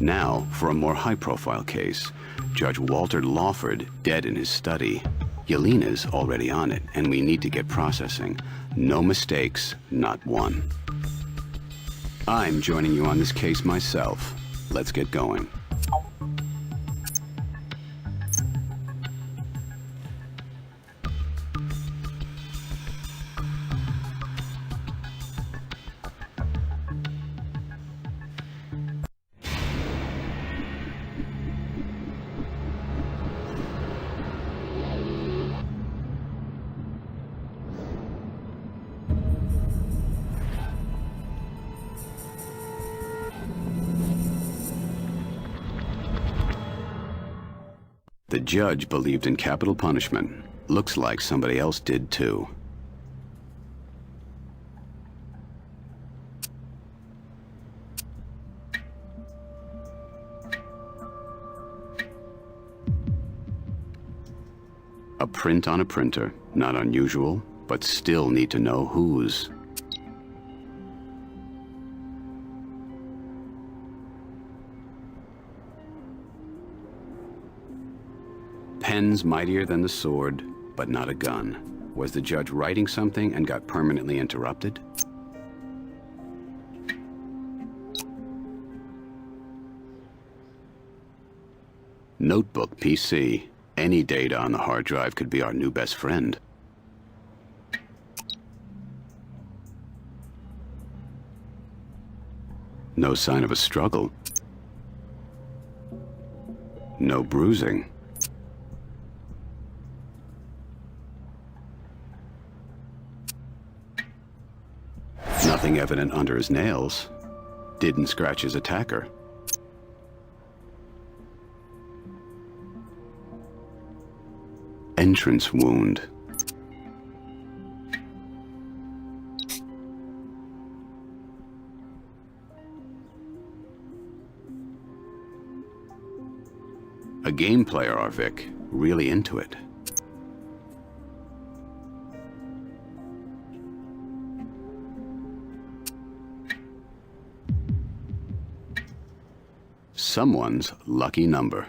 Now, for a more high-profile case. Judge Walter Lawford, dead in his study. Yelena's already on it, and we need to get processing. No mistakes, not one. I'm joining you on this case myself. Let's get going. The judge believed in capital punishment. Looks like somebody else did too. A print on a printer. Not unusual, but still need to know whose. Pen's mightier than the sword, but not a gun. Was the judge writing something and got permanently interrupted? Notebook PC. Any data on the hard drive could be our new best friend. No sign of a struggle. No bruising. Nothing evident under his nails. Didn't scratch his attacker. Entrance wound. A game player, Arvik. Really into it. Someone's lucky number.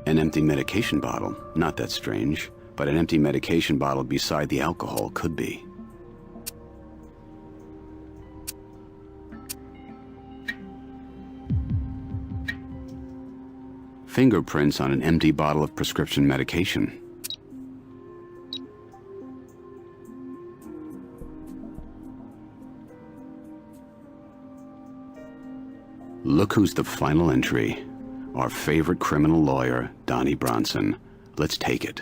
An empty medication bottle. Not that strange, but an empty medication bottle beside the alcohol could be. Fingerprints on an empty bottle of prescription medication. Look who's the final entry. Our favorite criminal lawyer, Donnie Bronson. Let's take it.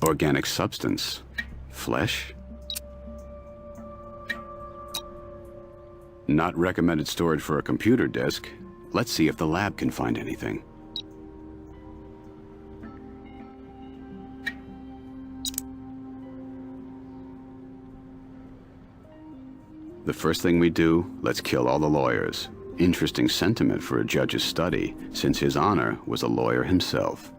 Organic substance. Flesh? Not recommended storage for a computer disk. Let's see if the lab can find anything. The first thing we do, let's kill all the lawyers. Interesting sentiment for a judge's study, since His Honor was a lawyer himself.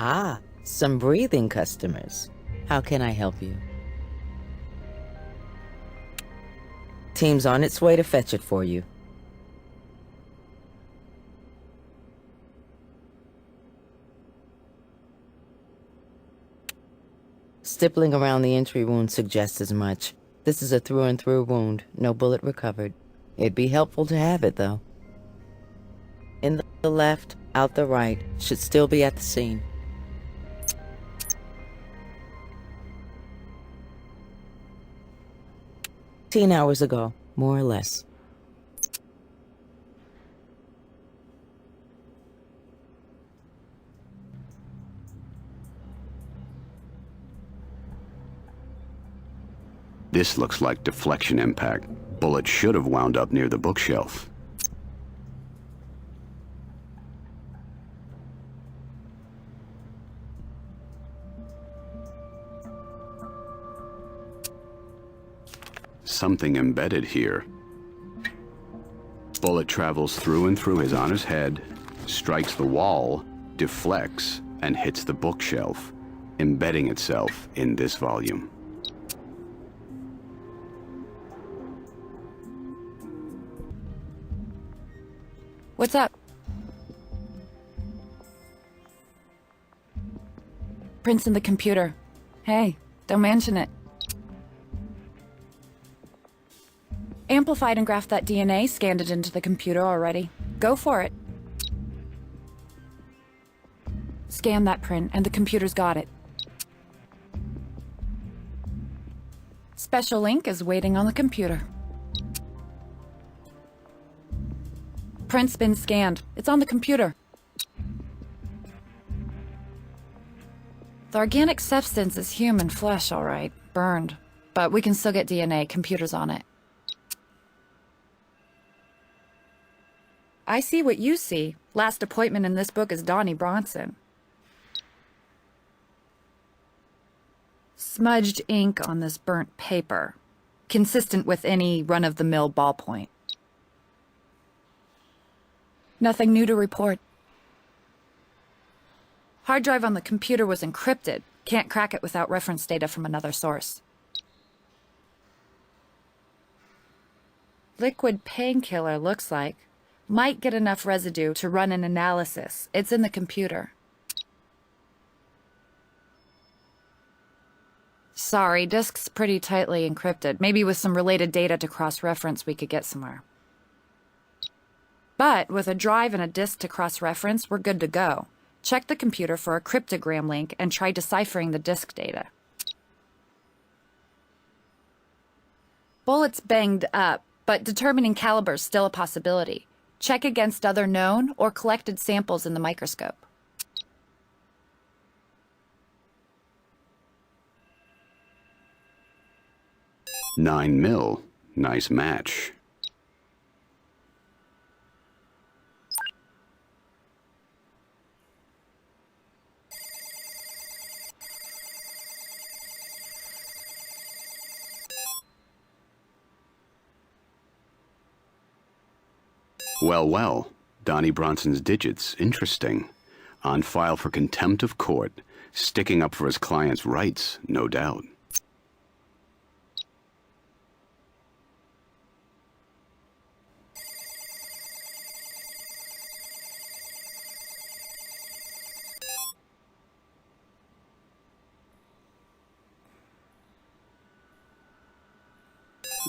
Ah, some breathing customers. How can I help you? Team's on its way to fetch it for you. Stippling around the entry wound suggests as much. This is a through-and-through wound, no bullet recovered. It'd be helpful to have it, though. In the left, out the right, should still be at the scene. 18 hours ago, more or less. This looks like deflection impact. Bullet should have wound up near the bookshelf. Something embedded here. Bullet travels through and through his honor's head, strikes the wall, deflects, and hits the bookshelf, embedding itself in this volume. What's up? Prints in the computer. Hey, don't mention it. Amplified and graphed that DNA, scanned it into the computer already. Go for it. Scan that print, and the computer's got it. Special link is waiting on the computer. Print's been scanned. It's on the computer. The organic substance is human flesh, all right. Burned. But we can still get DNA. Computer's on it. I see what you see. Last appointment in this book is Donnie Bronson. Smudged ink on this burnt paper. Consistent with any run-of-the-mill ballpoint. Nothing new to report. Hard drive on the computer was encrypted. Can't crack it without reference data from another source. Liquid painkiller looks like. Might get enough residue to run an analysis. It's in the computer. Sorry, disk's pretty tightly encrypted. Maybe with some related data to cross-reference we could get somewhere. But with a drive and a disk to cross-reference, we're good to go. Check the computer for a cryptogram link and try deciphering the disk data. Bullet's banged up, but determining caliber's still a possibility. Check against other known or collected samples in the microscope. $9 million. Nice match. Well, Donnie Bronson's digits, interesting. On file for contempt of court, sticking up for his client's rights, no doubt.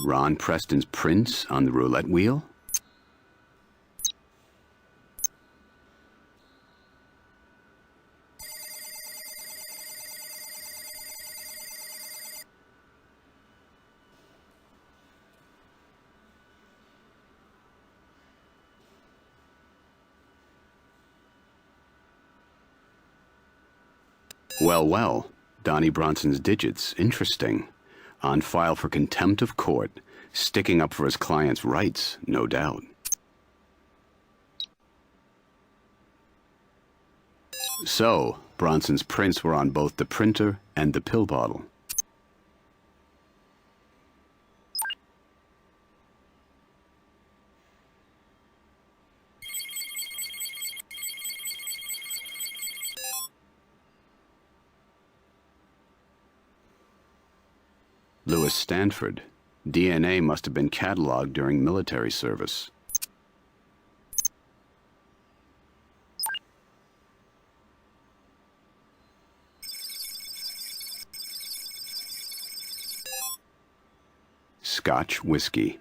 Ron Preston's prints on the roulette wheel? Well, Donnie Bronson's digits, interesting. On file for contempt of court, sticking up for his client's rights, no doubt. So, Bronson's prints were on both the printer and the pill bottle. Louis Stanford. DNA must have been cataloged during military service. Scotch whiskey.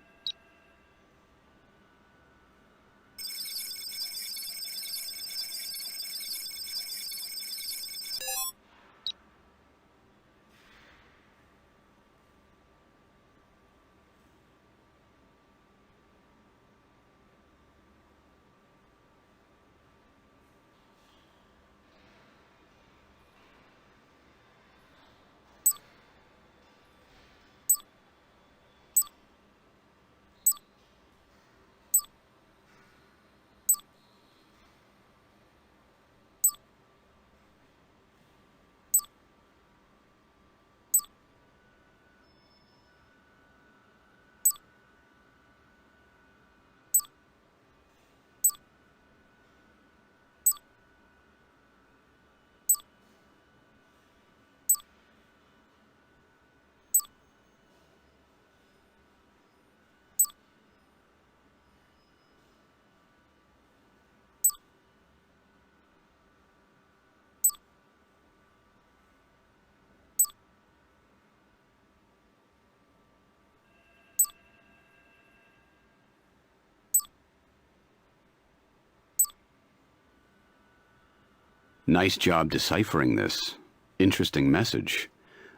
Nice job deciphering this. Interesting message.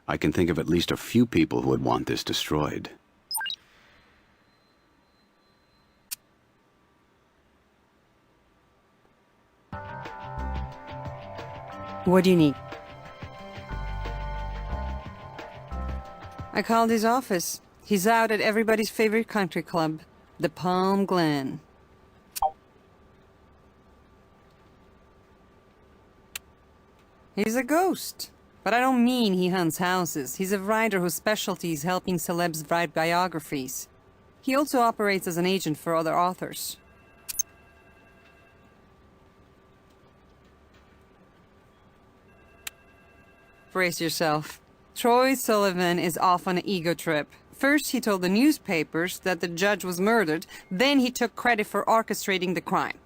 I can think of at least a few people who would want this destroyed. What do you need? I called his office. He's out at everybody's favorite country club, the Palm Glen. He's a ghost. But I don't mean he hunts houses. He's a writer whose specialty is helping celebs write biographies. He also operates as an agent for other authors. Brace yourself. Troy Sullivan is off on an ego trip. First, he told the newspapers that the judge was murdered, then he took credit for orchestrating the crime.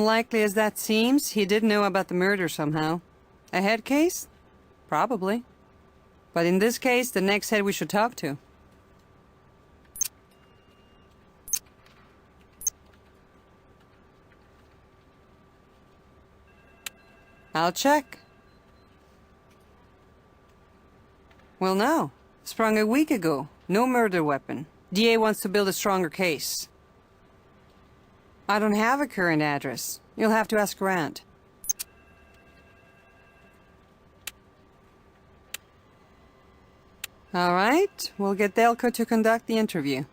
Unlikely as that seems, he did know about the murder somehow. A head case? Probably. But in this case, the next head we should talk to. I'll check. Well, no. Sprung a week ago. No murder weapon. DA wants to build a stronger case. I don't have a current address. You'll have to ask around. All right. We'll get Delco to conduct the interview.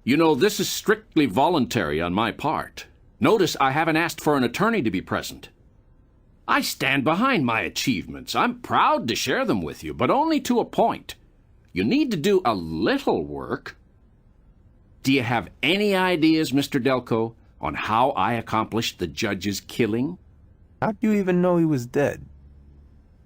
You know, this is strictly voluntary on my part. Notice I haven't asked for an attorney to be present. I stand behind my achievements. I'm proud to share them with you, but only to a point. You need to do a little work. Do you have any ideas, Mr. Delco, on how I accomplished the judge's killing? How'd you even know he was dead?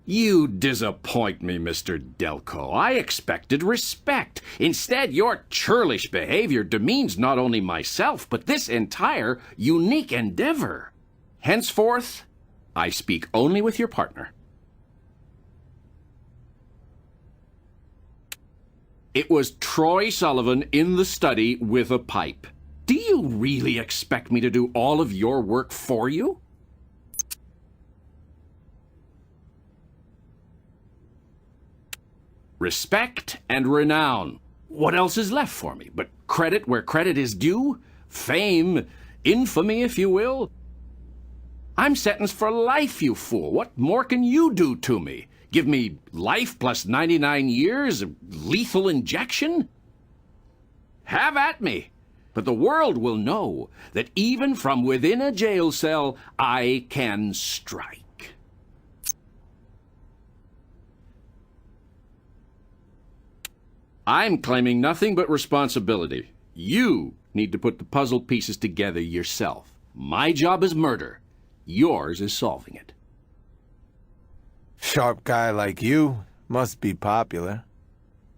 You disappoint me, Mr. Delco. I expected respect. Instead, your churlish behavior demeans not only myself, but this entire unique endeavor. Henceforth, I speak only with your partner. It was Troy Sullivan in the study with a pipe. Do you really expect me to do all of your work for you? Respect and renown. What else is left for me but credit where credit is due? Fame, infamy, if you will? I'm sentenced for life, you fool. What more can you do to me? Give me life plus 99 years of lethal injection? Have at me. But the world will know that even from within a jail cell, I can strike. I'm claiming nothing but responsibility. You need to put the puzzle pieces together yourself. My job is murder. Yours is solving it. Sharp guy like you must be popular.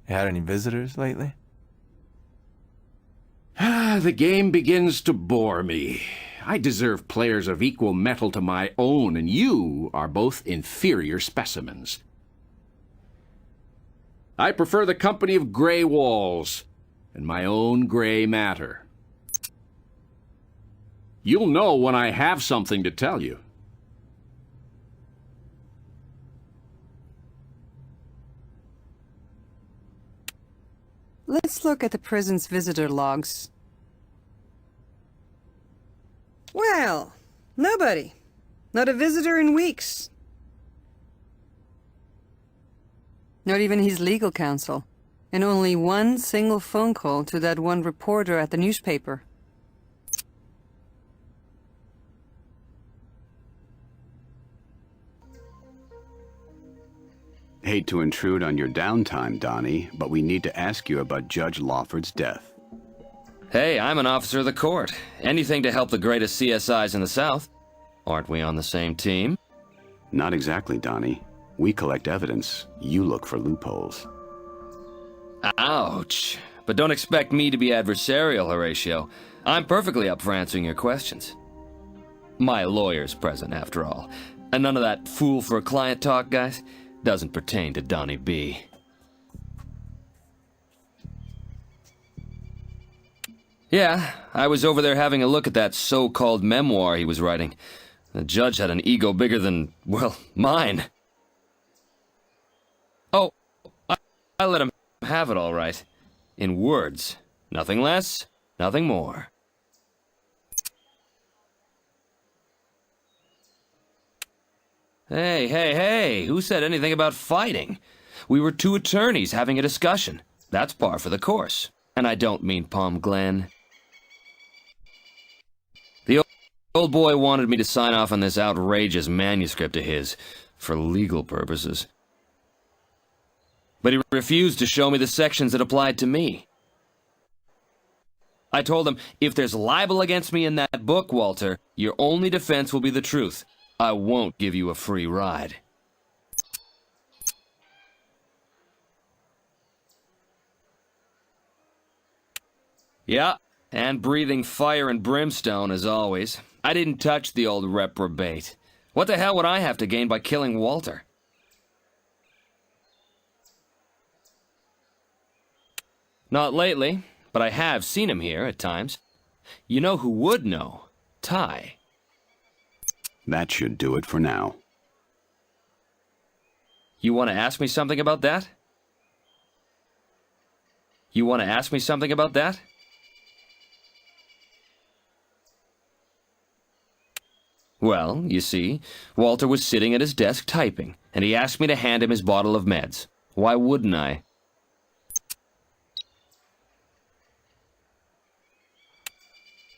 You had any visitors lately? The game begins to bore me. I deserve players of equal mettle to my own, and you are both inferior specimens. I prefer the company of gray walls and my own gray matter. You'll know when I have something to tell you. Let's look at the prison's visitor logs. Well, nobody. Not a visitor in weeks. Not even his legal counsel. And only one single phone call to that one reporter at the newspaper. Hate to intrude on your downtime, Donnie, but we need to ask you about Judge Lawford's death. Hey, I'm an officer of the court. Anything to help the greatest CSIs in the South. Aren't we on the same team? Not exactly, Donnie. We collect evidence. You look for loopholes. Ouch. But don't expect me to be adversarial, Horatio. I'm perfectly up for answering your questions. My lawyer's present, after all. And none of that fool for a client talk, guys, doesn't pertain to Donnie B. Yeah, I was over there having a look at that so-called memoir he was writing. The judge had an ego bigger than, well, mine. Oh, I let him have it all right. In words. Nothing less, nothing more. Hey, who said anything about fighting? We were two attorneys having a discussion. That's par for the course. And I don't mean Palm Glen. The old boy wanted me to sign off on this outrageous manuscript of his, for legal purposes. But he refused to show me the sections that applied to me. I told him, if there's libel against me in that book, Walter, your only defense will be the truth. I won't give you a free ride. Yeah, and breathing fire and brimstone as always. I didn't touch the old reprobate. What the hell would I have to gain by killing Walter? Not lately, but I have seen him here at times. You know who would know? Ty. That should do it for now. You want to ask me something about that? You want to ask me something about that? Well, you see, Walter was sitting at his desk typing, and he asked me to hand him his bottle of meds. Why wouldn't I?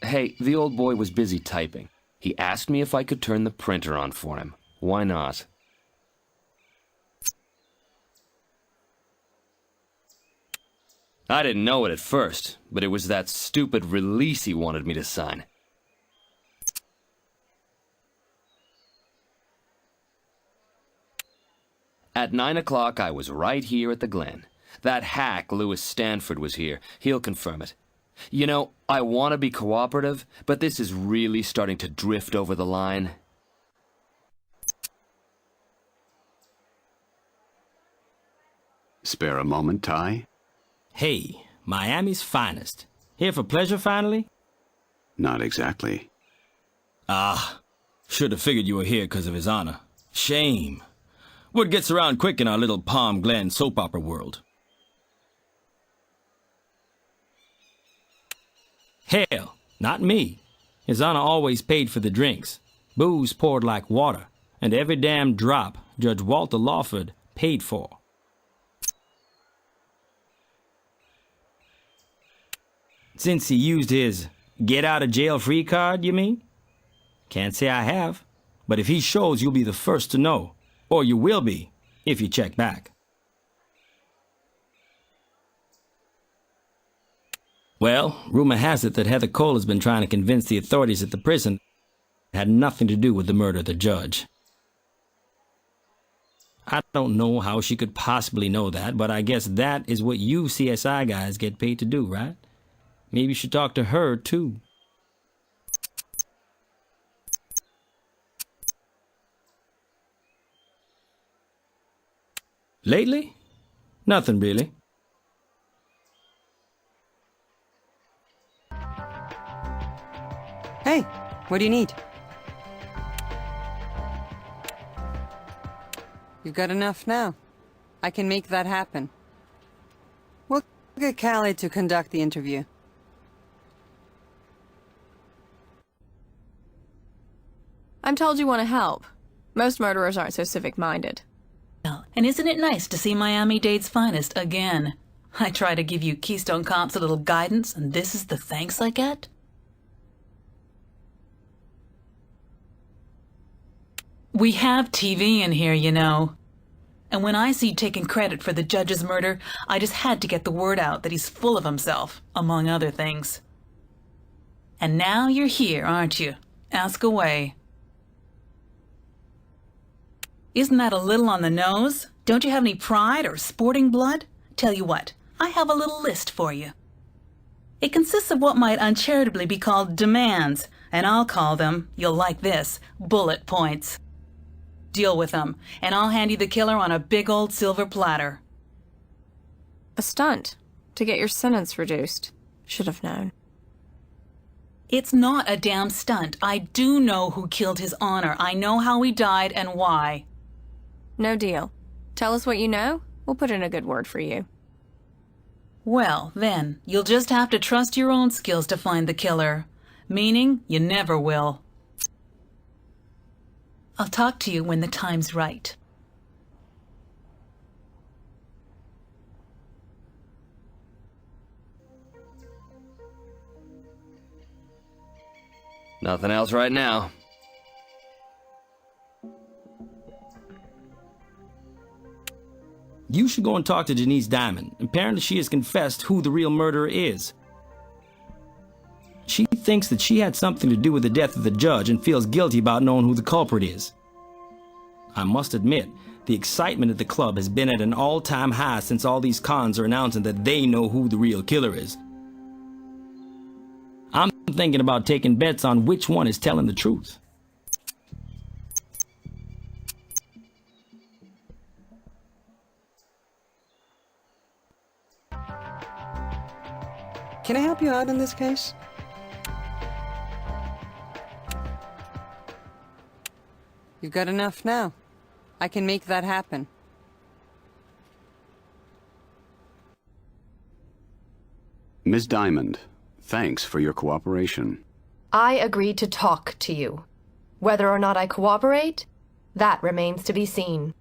Hey, the old boy was busy typing. He asked me if I could turn the printer on for him. Why not? I didn't know it at first, but it was that stupid release he wanted me to sign. At 9 o'clock, I was right here at the Glen. That hack, Louis Stanford, was here. He'll confirm it. You know, I want to be cooperative, but this is really starting to drift over the line. Spare a moment, Ty? Hey, Miami's finest. Here for pleasure finally? Not exactly. Ah, should have figured you were here because of his honor. Shame. Word gets around quick in our little Palm Glen soap opera world. Hell, not me. His honor always paid for the drinks. Booze poured like water, and every damn drop Judge Walter Lawford paid for. Since he used his get-out-of-jail-free card, you mean? Can't say I have, but if he shows, you'll be the first to know. Or you will be, if you check back. Well, rumor has it that Heather Cole has been trying to convince the authorities at the prison it had nothing to do with the murder of the judge. I don't know how she could possibly know that, but I guess that is what you CSI guys get paid to do, right? Maybe you should talk to her, too. Lately? Nothing really. Hey, what do you need? You've got enough now. I can make that happen. We'll get Callie to conduct the interview. I'm told you want to help. Most murderers aren't so civic-minded. And isn't it nice to see Miami-Dade's finest again? I try to give you Keystone Cops a little guidance, and this is the thanks I get? We have TV in here, you know. And when I see you taking credit for the judge's murder, I just had to get the word out that he's full of himself, among other things. And now you're here, aren't you? Ask away. Isn't that a little on the nose? Don't you have any pride or sporting blood? Tell you what, I have a little list for you. It consists of what might uncharitably be called demands, and I'll call them, you'll like this, bullet points. Deal with them, and I'll hand you the killer on a big old silver platter. A stunt to get your sentence reduced. Should have known. It's not a damn stunt. I do know who killed his honor. I know how he died and why. No deal. Tell us what you know. We'll put in a good word for you. Well, then, you'll just have to trust your own skills to find the killer. Meaning, you never will. I'll talk to you when the time's right. Nothing else right now. You should go and talk to Janice Diamond. Apparently she has confessed who the real murderer is. She thinks that she had something to do with the death of the judge and feels guilty about knowing who the culprit is. I must admit, the excitement at the club has been at an all-time high since all these cons are announcing that they know who the real killer is. I'm thinking about taking bets on which one is telling the truth. Can I help you out in this case? You've got enough now. I can make that happen. Ms. Diamond, thanks for your cooperation. I agreed to talk to you. Whether or not I cooperate, that remains to be seen.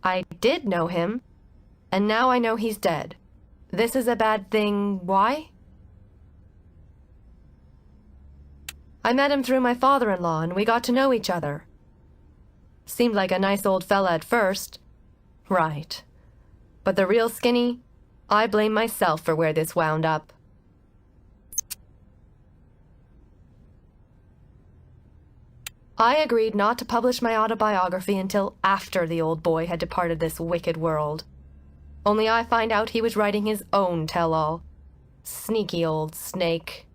I did know him, and now I know he's dead. This is a bad thing. Why? I met him through my father-in-law, and we got to know each other. Seemed like a nice old fella at first. Right. But the real skinny, I blame myself for where this wound up. I agreed not to publish my autobiography until after the old boy had departed this wicked world. Only I find out he was writing his own tell-all. Sneaky old snake.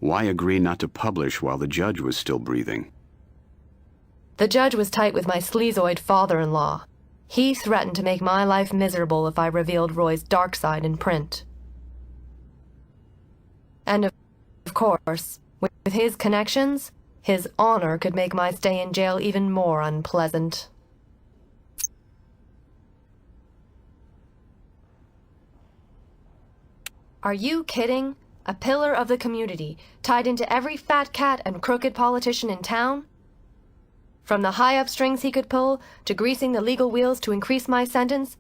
Why agree not to publish while the judge was still breathing? The judge was tight with my sleazoid father-in-law. He threatened to make my life miserable if I revealed Roy's dark side in print. And of course, with his connections, his honor could make my stay in jail even more unpleasant. Are you kidding? A pillar of the community, tied into every fat cat and crooked politician in town? From the high-up strings he could pull, to greasing the legal wheels to increase my sentence,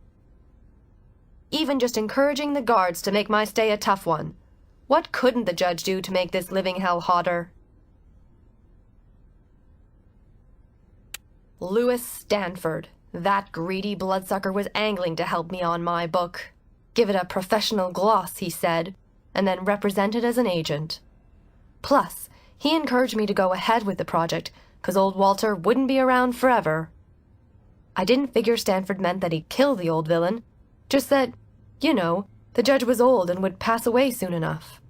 even just encouraging the guards to make my stay a tough one. What couldn't the judge do to make this living hell hotter? Louis Stanford, that greedy bloodsucker, was angling to help me on my book. Give it a professional gloss, he said, and then represent it as an agent. Plus, he encouraged me to go ahead with the project, 'cause old Walter wouldn't be around forever. I didn't figure Stanford meant that he'd kill the old villain, just that, you know, the judge was old and would pass away soon enough.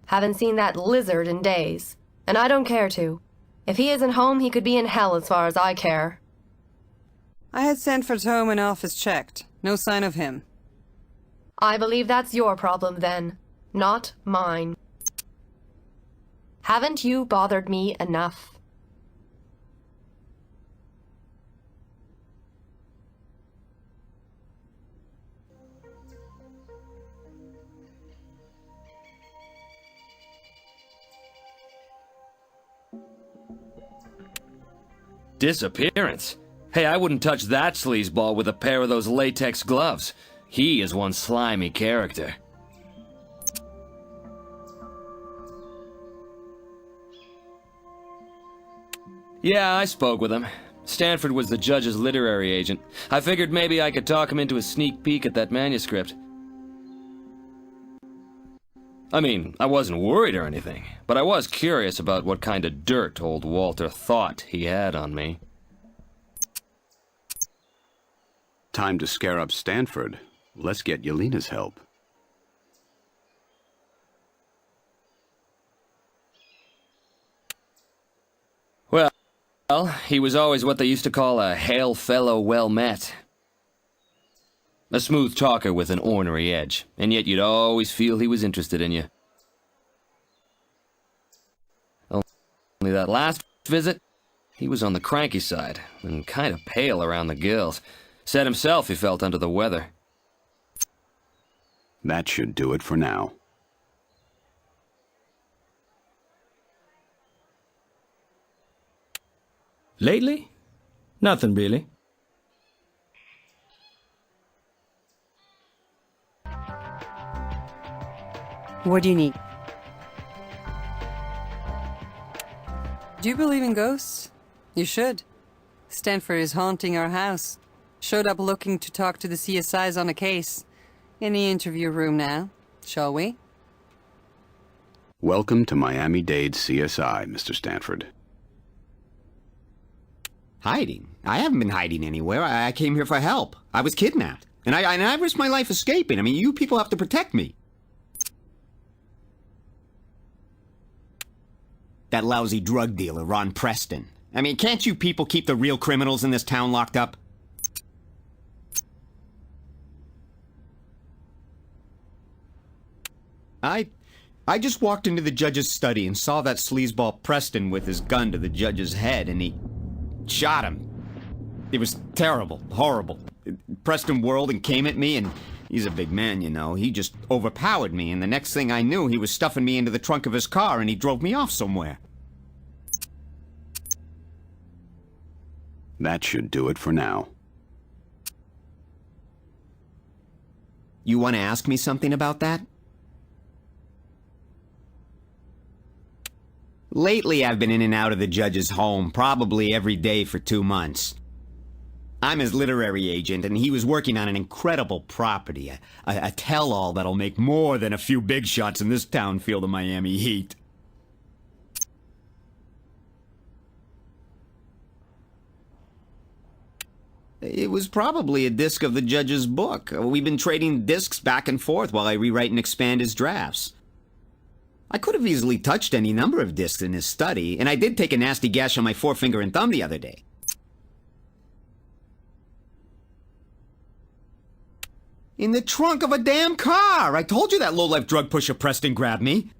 Haven't seen that lizard in days, and I don't care to. If he isn't home, he could be in hell as far as I care. I had Stanford's home and office checked. No sign of him. I believe that's your problem then, not mine. Haven't you bothered me enough? Disappearance? Hey, I wouldn't touch that sleazeball with a pair of those latex gloves. He is one slimy character. Yeah, I spoke with him. Stanford was the judge's literary agent. I figured maybe I could talk him into a sneak peek at that manuscript. I mean, I wasn't worried or anything, but I was curious about what kind of dirt old Walter thought he had on me. Time to scare up Stanford. Let's get Yelena's help. Well, Well, he was always what they used to call a hail fellow well met. A smooth talker with an ornery edge, and yet you'd always feel he was interested in you. Only that last visit, he was on the cranky side, and kind of pale around the gills. Said himself he felt under the weather. That should do it for now. Lately? Nothing really. What do you need? Do you believe in ghosts? You should. Stanford is haunting our house. Showed up looking to talk to the CSIs on a case. In the interview room now, shall we? Welcome to Miami-Dade CSI, Mr. Stanford. Hiding? I haven't been hiding anywhere. I came here for help. I was kidnapped. And I risked my life escaping. I mean, you people have to protect me. That lousy drug dealer, Ron Preston. I mean, can't you people keep the real criminals in this town locked up? I just walked into the judge's study and saw that sleazeball Preston with his gun to the judge's head, and he shot him. It was terrible, horrible. Preston whirled and came at me, and he's a big man, you know. He just overpowered me, and the next thing I knew, he was stuffing me into the trunk of his car, and he drove me off somewhere. That should do it for now. You want to ask me something about that? Lately, I've been in and out of the judge's home, probably every day for 2 months. I'm his literary agent, and he was working on an incredible property, a tell-all that'll make more than a few big shots in this town feel the Miami heat. It was probably a disc of the judge's book. We've been trading discs back and forth while I rewrite and expand his drafts. I could have easily touched any number of discs in his study, and I did take a nasty gash on my forefinger and thumb the other day. In the trunk of a damn car! I told you that low-life drug pusher Preston grabbed me.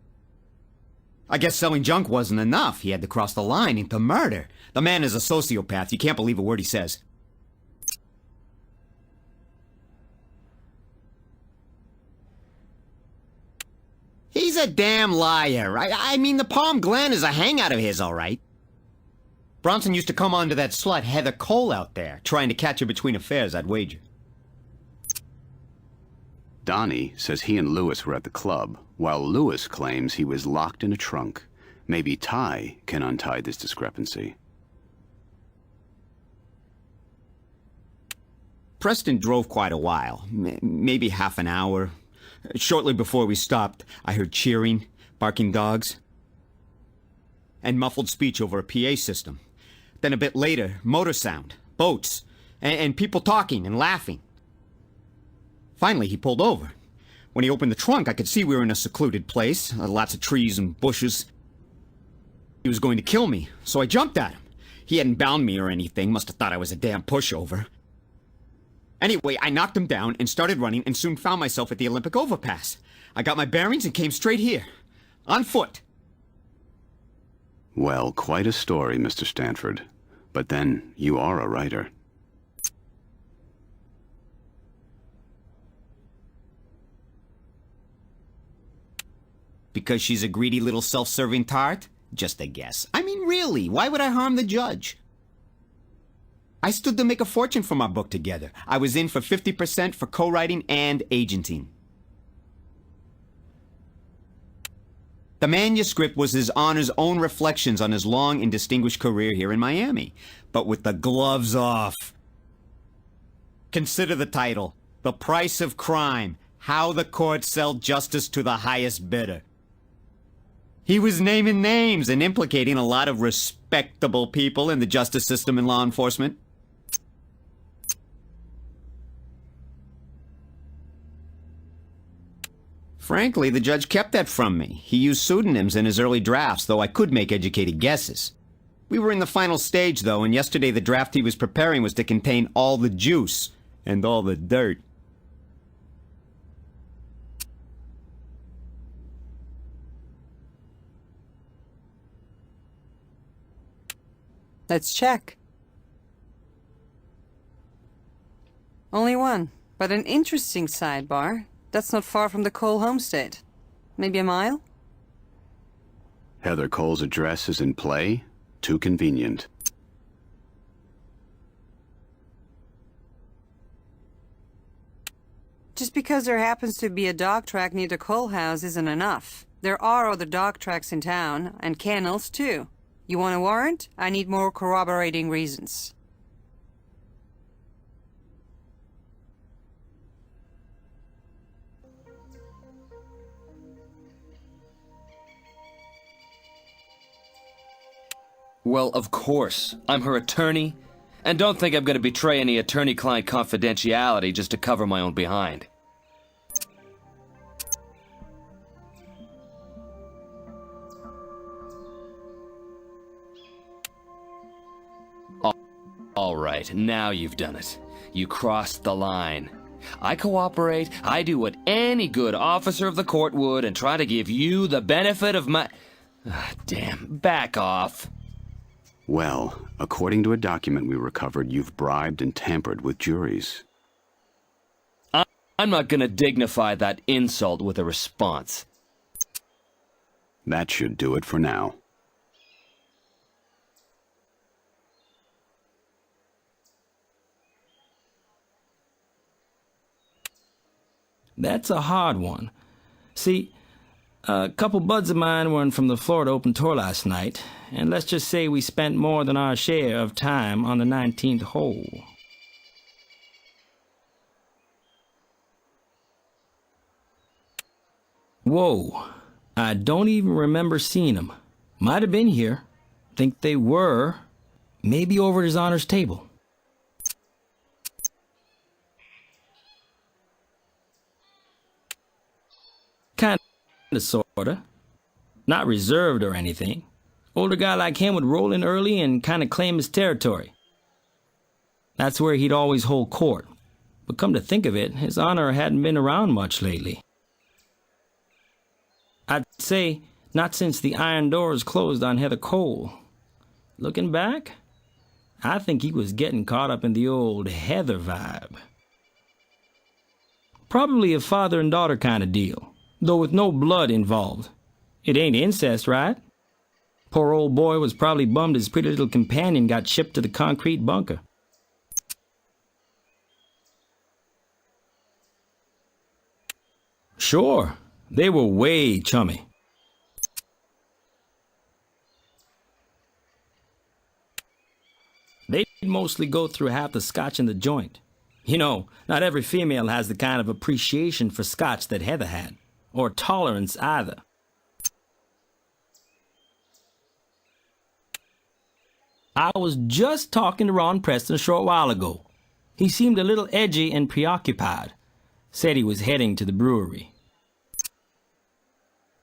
I guess selling junk wasn't enough. He had to cross the line into murder. The man is a sociopath. You can't believe a word he says. He's a damn liar. I mean, the Palm Glen is a hangout of his, all right. Bronson used to come onto that slut Heather Cole out there, trying to catch her between affairs, I'd wager. Donnie says he and Lewis were at the club, while Lewis claims he was locked in a trunk. Maybe Ty can untie this discrepancy. Preston drove quite a while, maybe half an hour. Shortly before we stopped, I heard cheering, barking dogs, and muffled speech over a PA system. Then a bit later, motor sound, boats, and people talking and laughing. Finally, he pulled over. When he opened the trunk, I could see we were in a secluded place, lots of trees and bushes. He was going to kill me, so I jumped at him. He hadn't bound me or anything, must have thought I was a damn pushover. Anyway, I knocked him down and started running and soon found myself at the Olympic overpass. I got my bearings and came straight here. On foot. Well, quite a story, Mr. Stanford. But then, you are a writer. Because she's a greedy little self-serving tart? Just a guess. I mean, really, why would I harm the judge? I stood to make a fortune from our book together. I was in for 50% for co-writing and agenting. The manuscript was His Honor's own reflections on his long and distinguished career here in Miami, but with the gloves off. Consider the title, The Price of Crime, How the Courts Sell Justice to the Highest Bidder. He was naming names and implicating a lot of respectable people in the justice system and law enforcement. Frankly, the judge kept that from me. He used pseudonyms in his early drafts, though I could make educated guesses. We were in the final stage, though, and yesterday the draft he was preparing was to contain all the juice and all the dirt. Let's check. Only one, but an interesting sidebar. That's not far from the Cole homestead. Maybe a mile? Heather Cole's address is in play? Too convenient. Just because there happens to be a dog track near the Cole house isn't enough. There are other dog tracks in town, and kennels too. You want a warrant? I need more corroborating reasons. Well, of course. I'm her attorney. And don't think I'm going to betray any attorney-client confidentiality just to cover my own behind. All right, now you've done it. You crossed the line. I cooperate, I do what any good officer of the court would, and try to give you the benefit of my... damn, back off. Well, according to a document we recovered, you've bribed and tampered with juries. I'm not gonna dignify that insult with a response. That should do it for now. That's a hard one. See, a couple buds of mine were from the Florida Open Tour last night, and let's just say we spent more than our share of time on the 19th hole. Whoa, I don't even remember seeing them. Might have been here. Think they were. Maybe over at his honor's table. Kinda, sorta. Not reserved or anything. Older guy like him would roll in early and kinda claim his territory. That's where he'd always hold court. But come to think of it, his honor hadn't been around much lately. I'd say not since the iron doors closed on Heather Cole. Looking back, I think he was getting caught up in the old Heather vibe. Probably a father and daughter kind of deal, though with no blood involved. It ain't incest, right? Poor old boy was probably bummed his pretty little companion got shipped to the concrete bunker. Sure, they were way chummy. They'd mostly go through half the scotch in the joint. You know, not every female has the kind of appreciation for scotch that Heather had, or tolerance either. I was just talking to Ron Preston a short while ago. He seemed a little edgy and preoccupied. Said he was heading to the brewery.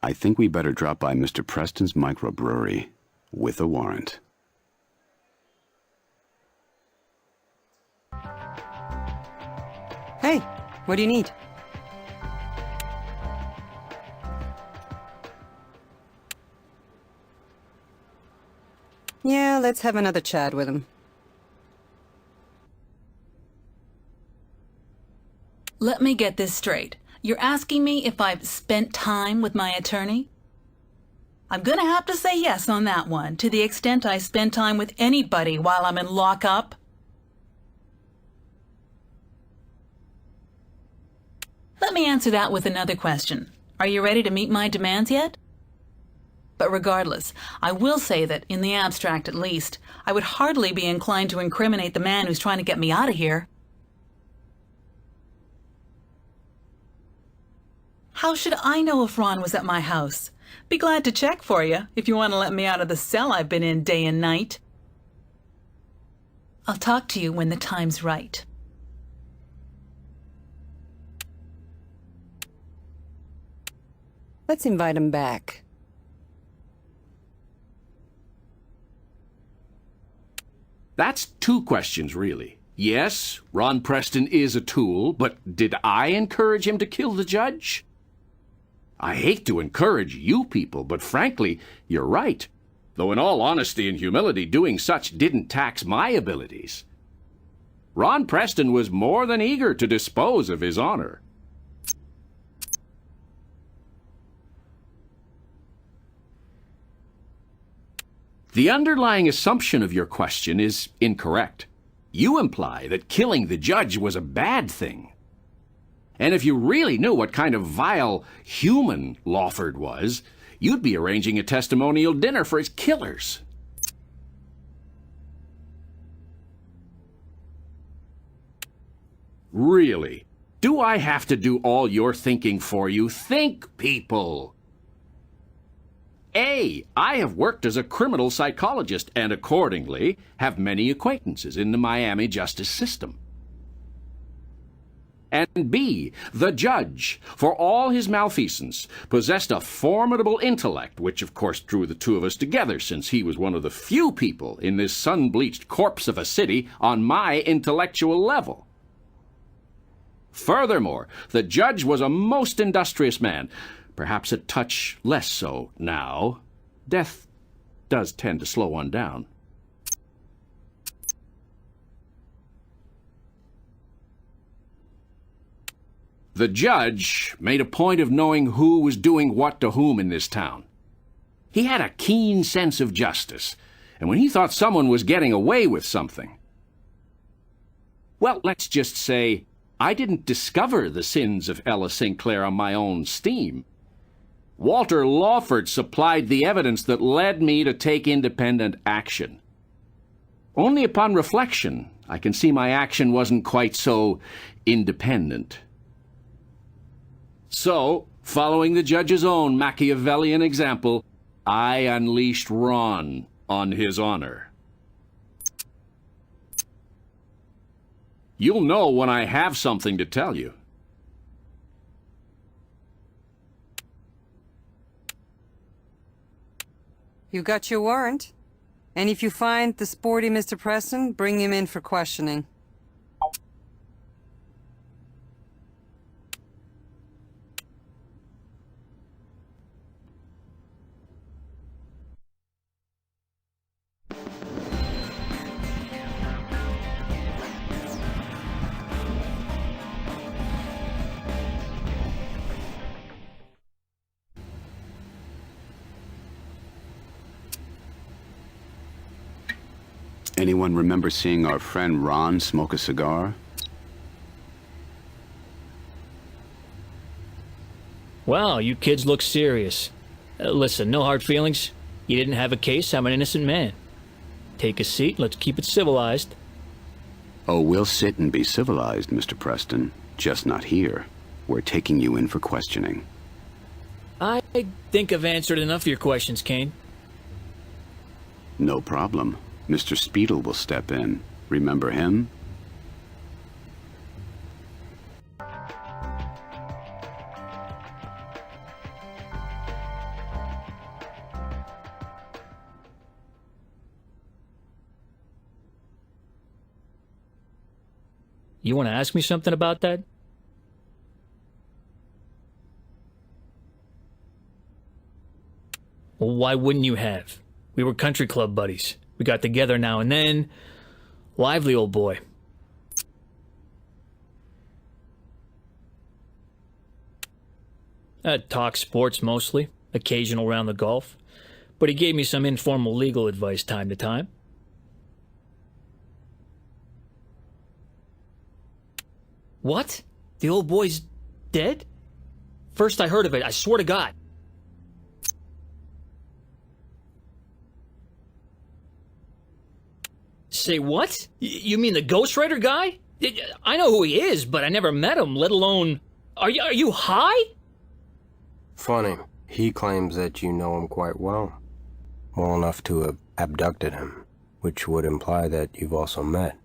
I think we better drop by Mr. Preston's microbrewery with a warrant. Hey, what do you need? Yeah, let's have another chat with him. Let me get this straight. You're asking me if I've spent time with my attorney? I'm gonna have to say yes on that one, to the extent I spend time with anybody while I'm in lockup. Let me answer that with another question. Are you ready to meet my demands yet? But regardless, I will say that, in the abstract at least, I would hardly be inclined to incriminate the man who's trying to get me out of here. How should I know if Ron was at my house? Be glad to check for you, if you want to let me out of the cell I've been in day and night. I'll talk to you when the time's right. Let's invite him back. That's two questions, really. Yes, Ron Preston is a tool, but did I encourage him to kill the judge? I hate to encourage you people, but frankly, you're right. Though in all honesty and humility, doing such didn't tax my abilities. Ron Preston was more than eager to dispose of his honor. The underlying assumption of your question is incorrect. You imply that killing the judge was a bad thing. And if you really knew what kind of vile human Lawford was, you'd be arranging a testimonial dinner for his killers. Really? Do I have to do all your thinking for you? Think, people! I have worked as a criminal psychologist and accordingly have many acquaintances in the Miami justice system. And B, the judge, for all his malfeasance, possessed a formidable intellect, which of course drew the two of us together, since he was one of the few people in this sun-bleached corpse of a city on my intellectual level. Furthermore, the judge was a most industrious man, perhaps a touch less so now. Death does tend to slow one down. The judge made a point of knowing who was doing what to whom in this town. He had a keen sense of justice, and when he thought someone was getting away with something, well, let's just say, I didn't discover the sins of Ella Sinclair on my own steam. Walter Lawford supplied the evidence that led me to take independent action. Only upon reflection, I can see my action wasn't quite so independent. So, following the judge's own Machiavellian example, I unleashed Ron on his honor. You'll know when I have something to tell you. You got your warrant. And if you find the sporty Mr. Preston, bring him in for questioning. Anyone remember seeing our friend Ron smoke a cigar? Wow, you kids look serious. Listen, no hard feelings. You didn't have a case, I'm an innocent man. Take a seat, let's keep it civilized. Oh, we'll sit and be civilized, Mr. Preston. Just not here. We're taking you in for questioning. I think I've answered enough of your questions, Kane. No problem. Mr. Speedle will step in. Remember him? You want to ask me something about that? Well, why wouldn't you have? We were country club buddies. We got together now and then. Lively old boy. Talk sports mostly, occasional round the golf. But he gave me some informal legal advice time to time. What? The old boy's dead? First I heard of it, I swear to God. Say what? You mean the ghostwriter guy? I know who he is, but I never met him, let alone... Are you high? Funny. He claims that you know him quite well. Well enough to have abducted him, which would imply that you've also met.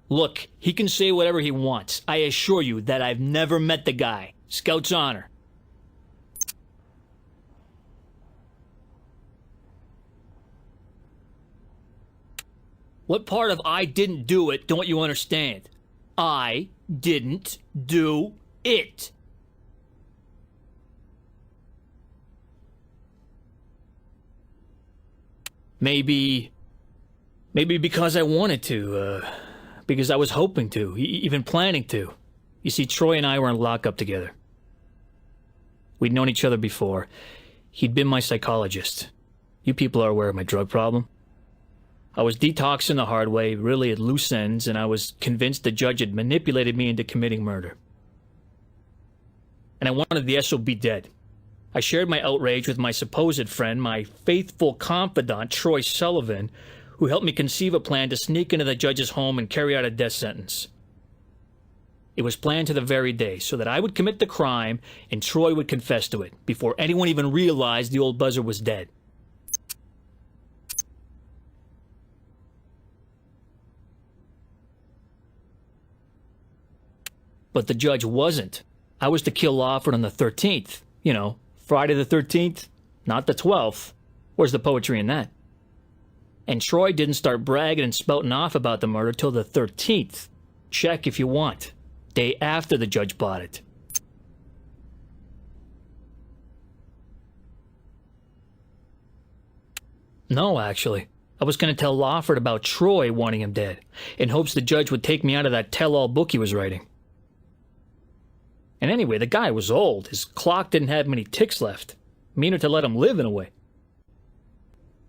Look, he can say whatever he wants. I assure you that I've never met the guy. Scout's honor. What part of I didn't do it don't you understand? I didn't do it. Maybe because I wanted to, because I was hoping to, even planning to. You see, Troy and I were in lockup together. We'd known each other before. He'd been my psychologist. You people are aware of my drug problem. I was detoxing the hard way, really at loose ends, and I was convinced the judge had manipulated me into committing murder. And I wanted the SOB dead. I shared my outrage with my supposed friend, my faithful confidant, Troy Sullivan, who helped me conceive a plan to sneak into the judge's home and carry out a death sentence. It was planned to the very day, so that I would commit the crime and Troy would confess to it, before anyone even realized the old buzzer was dead. But the judge wasn't. I was to kill Lawford on the 13th. You know, Friday the 13th, not the 12th. Where's the poetry in that? And Troy didn't start bragging and spouting off about the murder till the 13th. Check if you want. Day after the judge bought it. No, actually. I was going to tell Lawford about Troy wanting him dead, in hopes the judge would take me out of that tell-all book he was writing. And anyway, the guy was old. His clock didn't have many ticks left. Meaner to let him live in a way.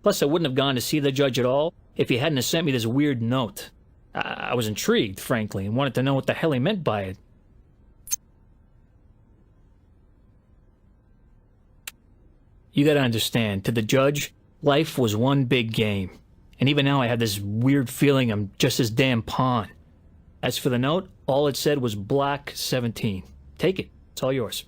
Plus, I wouldn't have gone to see the judge at all if he hadn't have sent me this weird note. I was intrigued, frankly, and wanted to know what the hell he meant by it. You gotta understand, to the judge, life was one big game. And even now I have this weird feeling I'm just his damn pawn. As for the note, all it said was Black 17. Take it. It's all yours.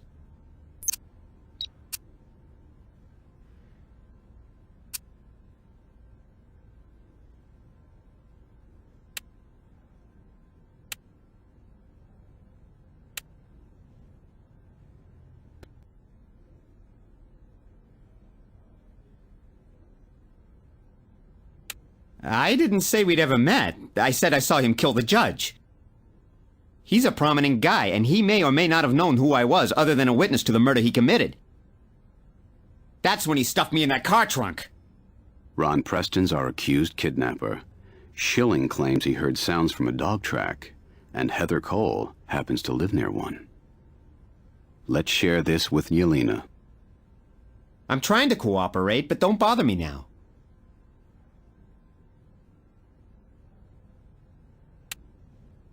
I didn't say we'd ever met. I said I saw him kill the judge. He's a prominent guy, and he may or may not have known who I was other than a witness to the murder he committed. That's when he stuffed me in that car trunk. Ron Preston's our accused kidnapper. Schilling claims he heard sounds from a dog track, and Heather Cole happens to live near one. Let's share this with Yelena. I'm trying to cooperate, but don't bother me now.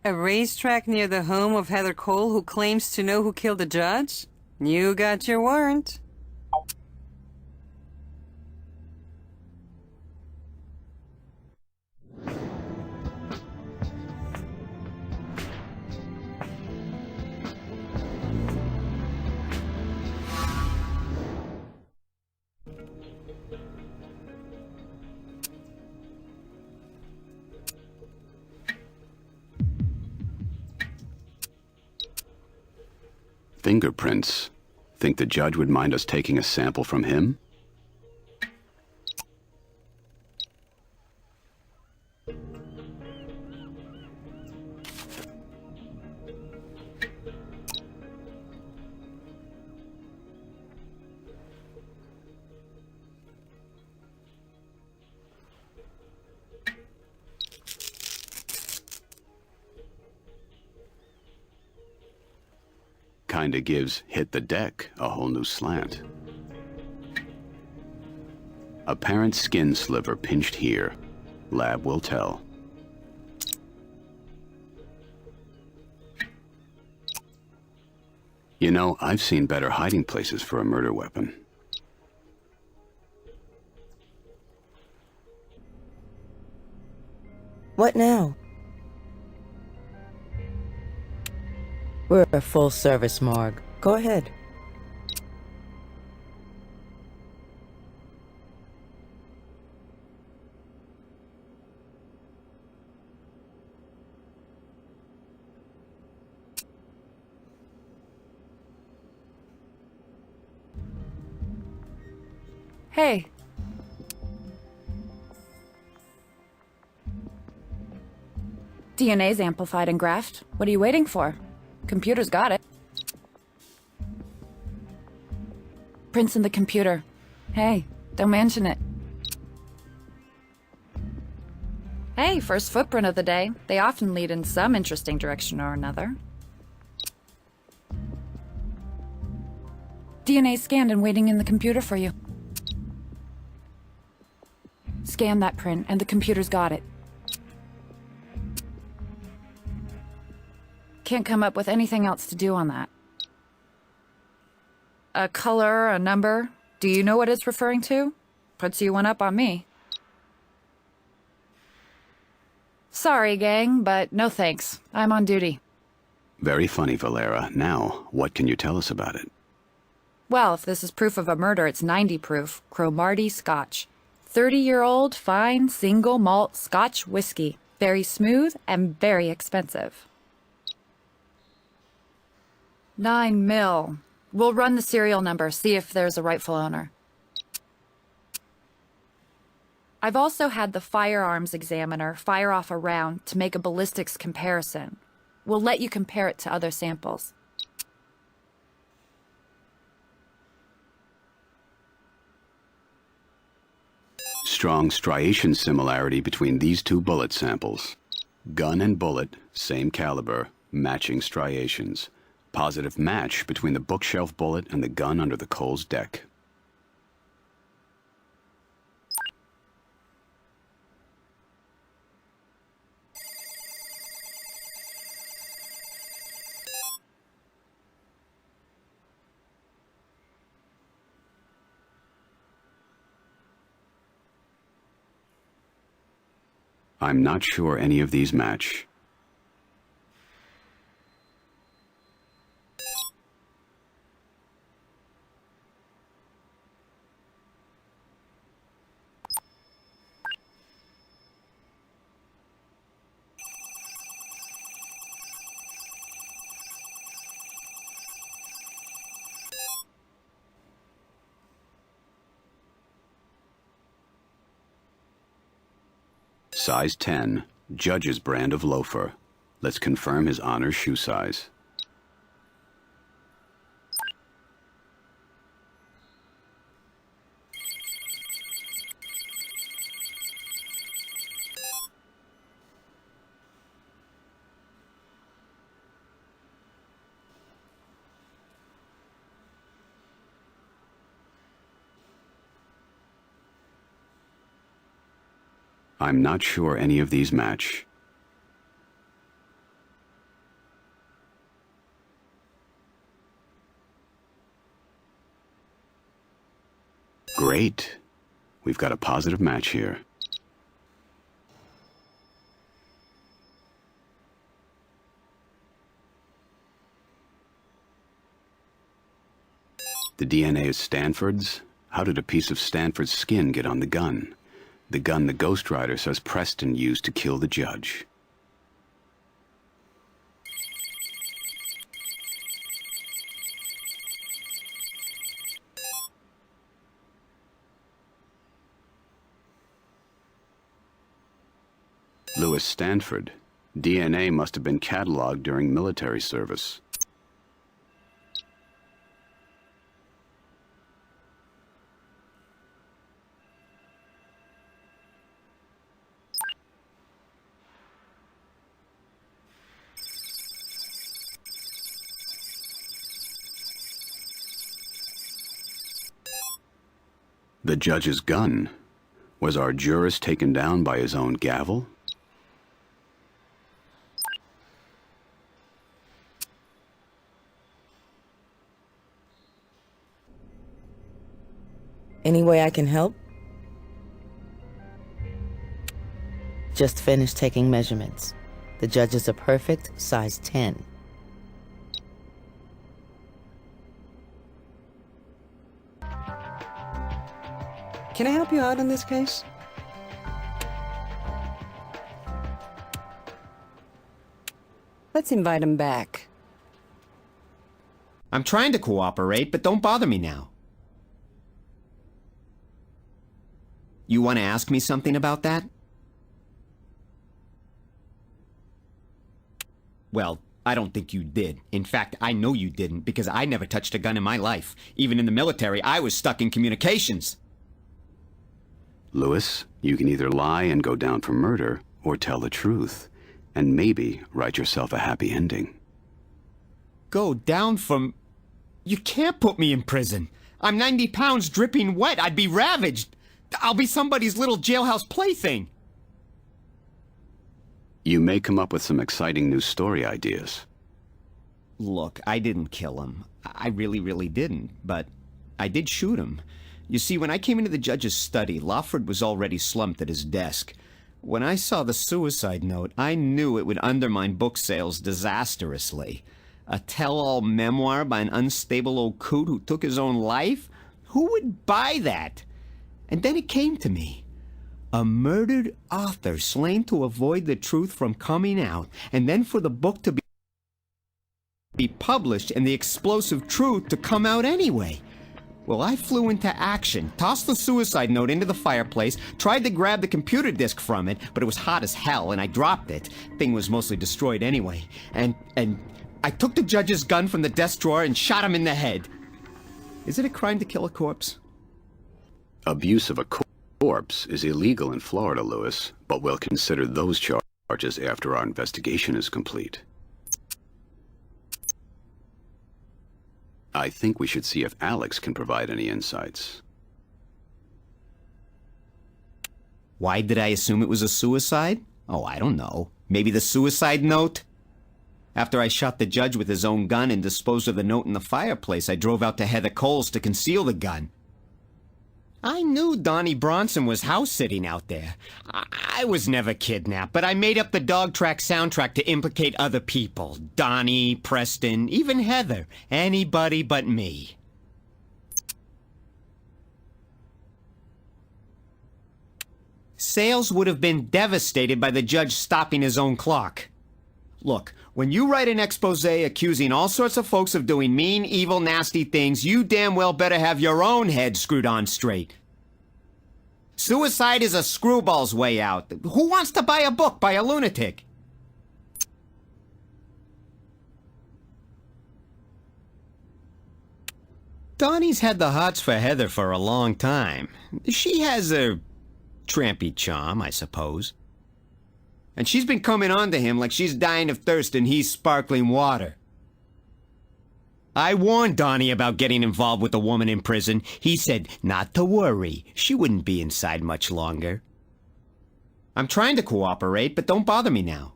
A racetrack near the home of Heather Cole who claims to know who killed the judge? You got your warrant. Fingerprints. Think the judge would mind us taking a sample from him? Kinda gives Hit the Deck a whole new slant. Apparent skin sliver pinched here. Lab will tell. You know, I've seen better hiding places for a murder weapon. What now? We're a full-service morgue. Go ahead. Hey. DNA's amplified and graphed. What are you waiting for? Computer's got it. Prints in the computer. Hey, don't mention it. Hey, first footprint of the day. They often lead in some interesting direction or another. DNA scanned and waiting in the computer for you. Scan that print, and the computer's got it. Can't come up with anything else to do on that. A color, a number. Do you know what it's referring to? Puts you one up on me. Sorry, gang, but no thanks. I'm on duty. Very funny, Valera. Now, what can you tell us about it? Well, if this is proof of a murder, it's 90 proof. Cromartie Scotch. 30-year-old, fine, single malt Scotch whiskey. Very smooth and very expensive. 9 mil. We'll run the serial number, see if there's a rightful owner. I've also had the firearms examiner fire off a round to make a ballistics comparison. We'll let you compare it to other samples. Strong striation similarity between these two bullet samples. Gun and bullet, same caliber, matching striations. Positive match between the bookshelf bullet and the gun under the Cole's deck. I'm not sure any of these match. Size 10, Judge's brand of loafer. Let's confirm his honor's shoe size. I'm not sure any of these match. Great. We've got a positive match here. The DNA is Stanford's. How did a piece of Stanford's skin get on the gun? The gun the Ghost Rider says Preston used to kill the judge. Louis Stanford. DNA must have been cataloged during military service. The judge's gun. Was our jurist taken down by his own gavel? Any way I can help? Just finished taking measurements. The judge is a perfect size 10. Can I help you out in this case? Let's invite him back. I'm trying to cooperate, but don't bother me now. You want to ask me something about that? Well, I don't think you did. In fact, I know you didn't, because I never touched a gun in my life. Even in the military, I was stuck in communications. Lewis, you can either lie and go down for murder, or tell the truth, and maybe write yourself a happy ending. Go down from... You can't put me in prison. I'm 90 pounds dripping wet. I'd be ravaged. I'll be somebody's little jailhouse plaything. You may come up with some exciting new story ideas. Look, I didn't kill him. I really didn't. But I did shoot him. You see, when I came into the judge's study, Lawford was already slumped at his desk. When I saw the suicide note, I knew it would undermine book sales disastrously. A tell-all memoir by an unstable old coot who took his own life? Who would buy that? And then it came to me. A murdered author slain to avoid the truth from coming out, and then for the book to be published and the explosive truth to come out anyway. Well, I flew into action, tossed the suicide note into the fireplace, tried to grab the computer disk from it, but it was hot as hell, and I dropped it. Thing was mostly destroyed anyway. And I took the judge's gun from the desk drawer and shot him in the head. Is it a crime to kill a corpse? Abuse of a corpse is illegal in Florida, Lewis, but we'll consider those charges after our investigation is complete. I think we should see if Alex can provide any insights. Why did I assume it was a suicide? Oh, I don't know. Maybe the suicide note? After I shot the judge with his own gun and disposed of the note in the fireplace, I drove out to Heather Cole's to conceal the gun. I knew Donnie Bronson was house-sitting out there. I was never kidnapped, but I made up the Dog Track soundtrack to implicate other people. Donnie, Preston, even Heather. Anybody but me. Sales would have been devastated by the judge stopping his own clock. Look, when you write an expose accusing all sorts of folks of doing mean, evil, nasty things, you damn well better have your own head screwed on straight. Suicide is a screwball's way out. Who wants to buy a book by a lunatic? Donnie's had the hots for Heather for a long time. She has a trampy charm, I suppose. And she's been coming on to him like she's dying of thirst and he's sparkling water. I warned Donnie about getting involved with a woman in prison. He said not to worry. She wouldn't be inside much longer. I'm trying to cooperate, but don't bother me now.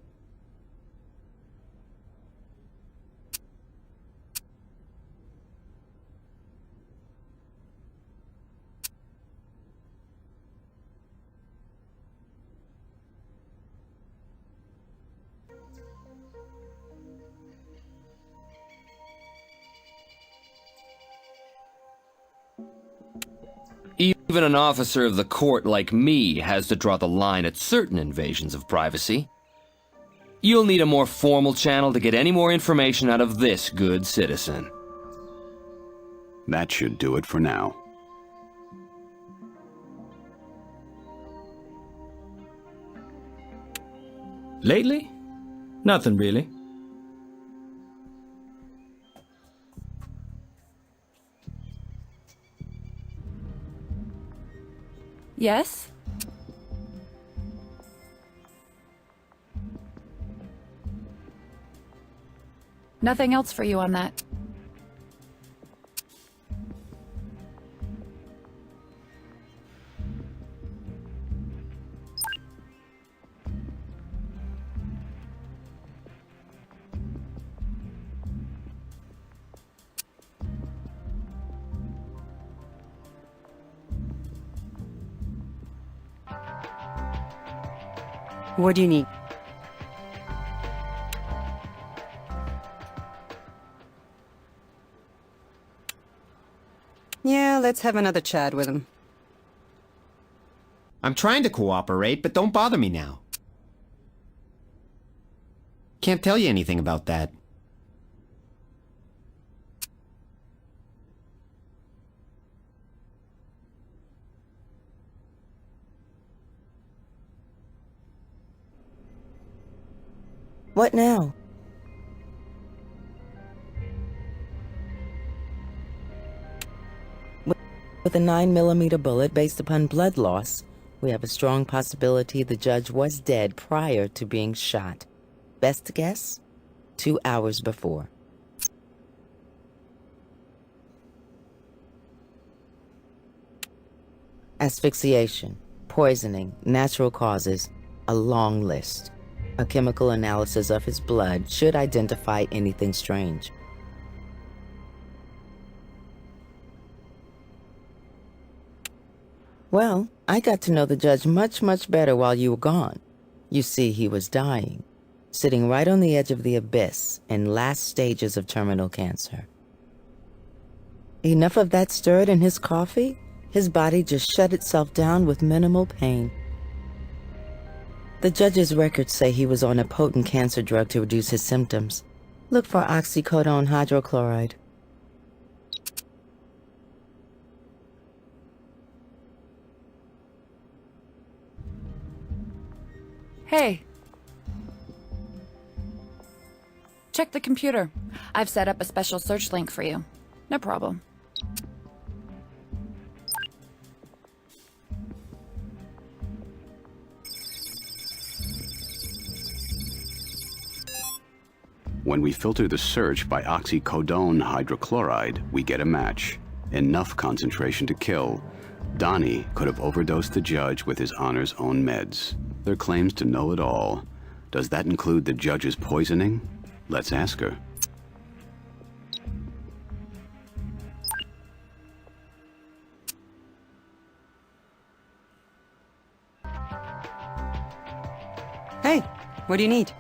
Even an officer of the court like me has to draw the line at certain invasions of privacy. You'll need a more formal channel to get any more information out of this good citizen. That should do it for now. Lately? Nothing really. Yes? Nothing else for you on that. What do you need? Yeah, let's have another chat with him. I'm trying to cooperate, but don't bother me now. Can't tell you anything about that. What now? With a 9mm bullet based upon blood loss, we have a strong possibility the judge was dead prior to being shot. Best guess? 2 hours before. Asphyxiation, poisoning, natural causes, a long list. A chemical analysis of his blood should identify anything strange. Well, I got to know the judge much, much better while you were gone. You see, he was dying, sitting right on the edge of the abyss in last stages of terminal cancer. Enough of that stirred in his coffee? His body just shut itself down with minimal pain. The judge's records say he was on a potent cancer drug to reduce his symptoms. Look for oxycodone hydrochloride. Hey. Check the computer. I've set up a special search link for you. No problem. When we filter the search by oxycodone hydrochloride, we get a match. Enough concentration to kill. Donnie could have overdosed the judge with his honor's own meds. Their claims to know it all. Does that include the judge's poisoning? Let's ask her. Hey, what do you need?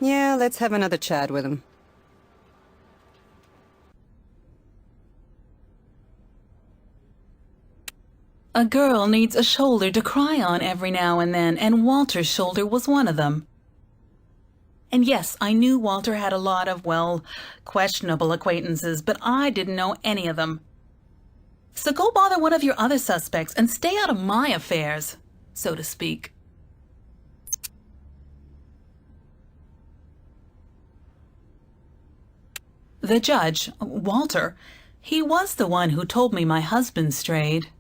Yeah, let's have another chat with him. A girl needs a shoulder to cry on every now and then, and Walter's shoulder was one of them. And yes, I knew Walter had a lot of, well, questionable acquaintances, but I didn't know any of them. So go bother one of your other suspects and stay out of my affairs, so to speak. The judge, Walter, he was the one who told me my husband strayed.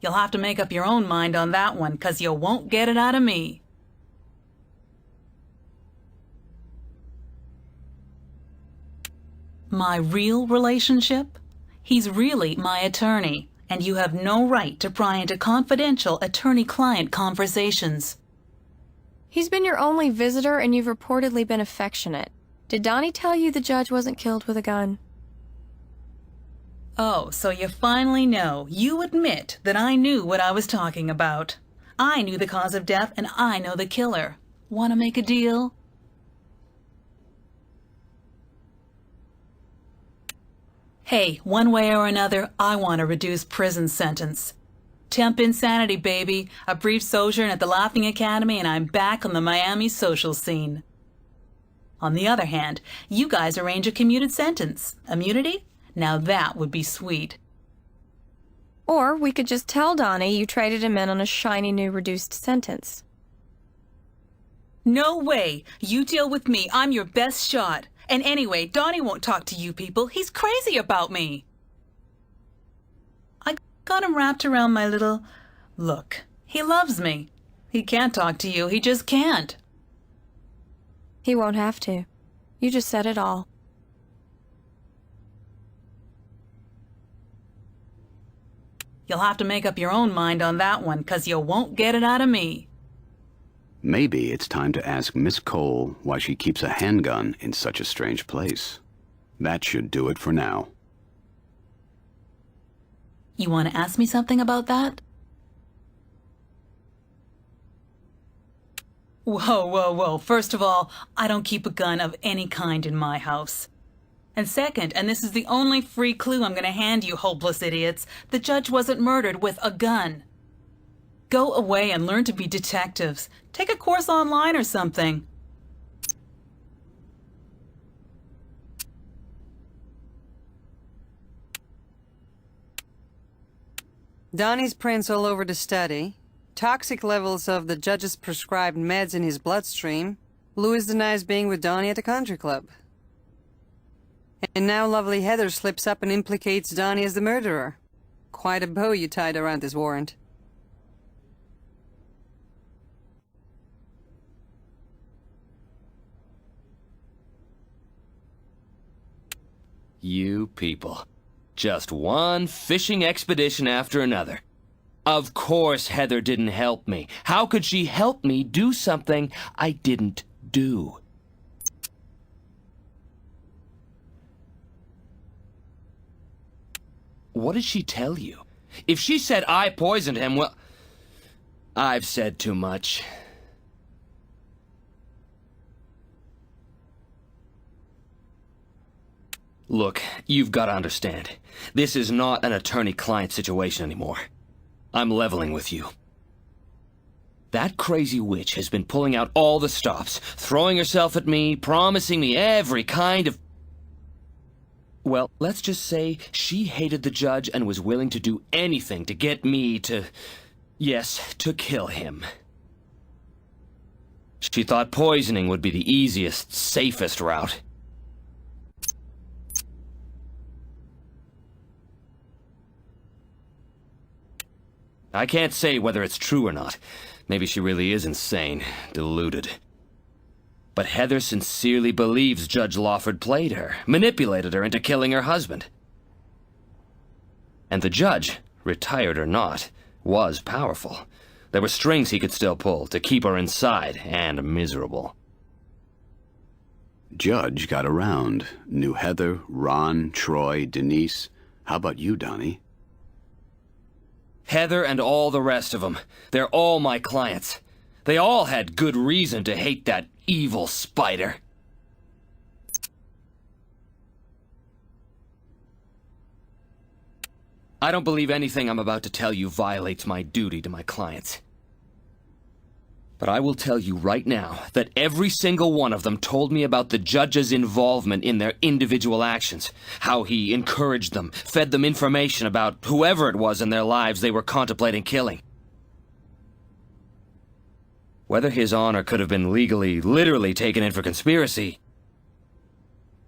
You'll have to make up your own mind on that one, 'cause you won't get it out of me. My real relationship? He's really my attorney, and you have no right to pry into confidential attorney-client conversations. He's been your only visitor, and you've reportedly been affectionate. Did Donnie tell you the judge wasn't killed with a gun? Oh, so you finally know. You admit that I knew what I was talking about. I knew the cause of death, and I know the killer. Want to make a deal? Hey, one way or another, I want a reduced prison sentence. Temp insanity, baby. A brief sojourn at the Laughing Academy, and I'm back on the Miami social scene. On the other hand, you guys arrange a commuted sentence. Immunity? Now that would be sweet. Or we could just tell Donnie you traded him in on a shiny new reduced sentence. No way! You deal with me. I'm your best shot. And anyway, Donnie won't talk to you people. He's crazy about me. I got him wrapped around my little... Look, he loves me. He can't talk to you. He just can't. He won't have to. You just said it all. You'll have to make up your own mind on that one, 'cause you won't get it out of me. Maybe it's time to ask Miss Cole why she keeps a handgun in such a strange place. That should do it for now. You want to ask me something about that? Whoa, whoa, whoa. First of all, I don't keep a gun of any kind in my house. And second, and this is the only free clue I'm going to hand you hopeless idiots, the judge wasn't murdered with a gun. Go away and learn to be detectives. Take a course online or something. Donnie's prints all over the study. Toxic levels of the judge's prescribed meds in his bloodstream. Louis denies being with Donnie at the country club. And now lovely Heather slips up and implicates Donnie as the murderer. Quite a bow you tied around this warrant. You people. Just one fishing expedition after another. Of course Heather didn't help me. How could she help me do something I didn't do? What did she tell you? If she said I poisoned him, well, I've said too much. Look, you've got to understand. This is not an attorney-client situation anymore. I'm leveling with you. That crazy witch has been pulling out all the stops, throwing herself at me, promising me every kind of... Well, let's just say she hated the judge and was willing to do anything to get me to... Yes, to kill him. She thought poisoning would be the easiest, safest route. I can't say whether it's true or not. Maybe she really is insane, deluded. But Heather sincerely believes Judge Lawford played her, manipulated her into killing her husband. And the judge, retired or not, was powerful. There were strings he could still pull to keep her inside and miserable. Judge got around. Knew Heather, Ron, Troy, Denise. How about you, Donnie? Heather and all the rest of them. They're all my clients. They all had good reason to hate that evil spider. I don't believe anything I'm about to tell you violates my duty to my clients. But I will tell you right now that every single one of them told me about the judge's involvement in their individual actions, how he encouraged them, fed them information about whoever it was in their lives they were contemplating killing. Whether His Honor could have been legally, literally taken in for conspiracy...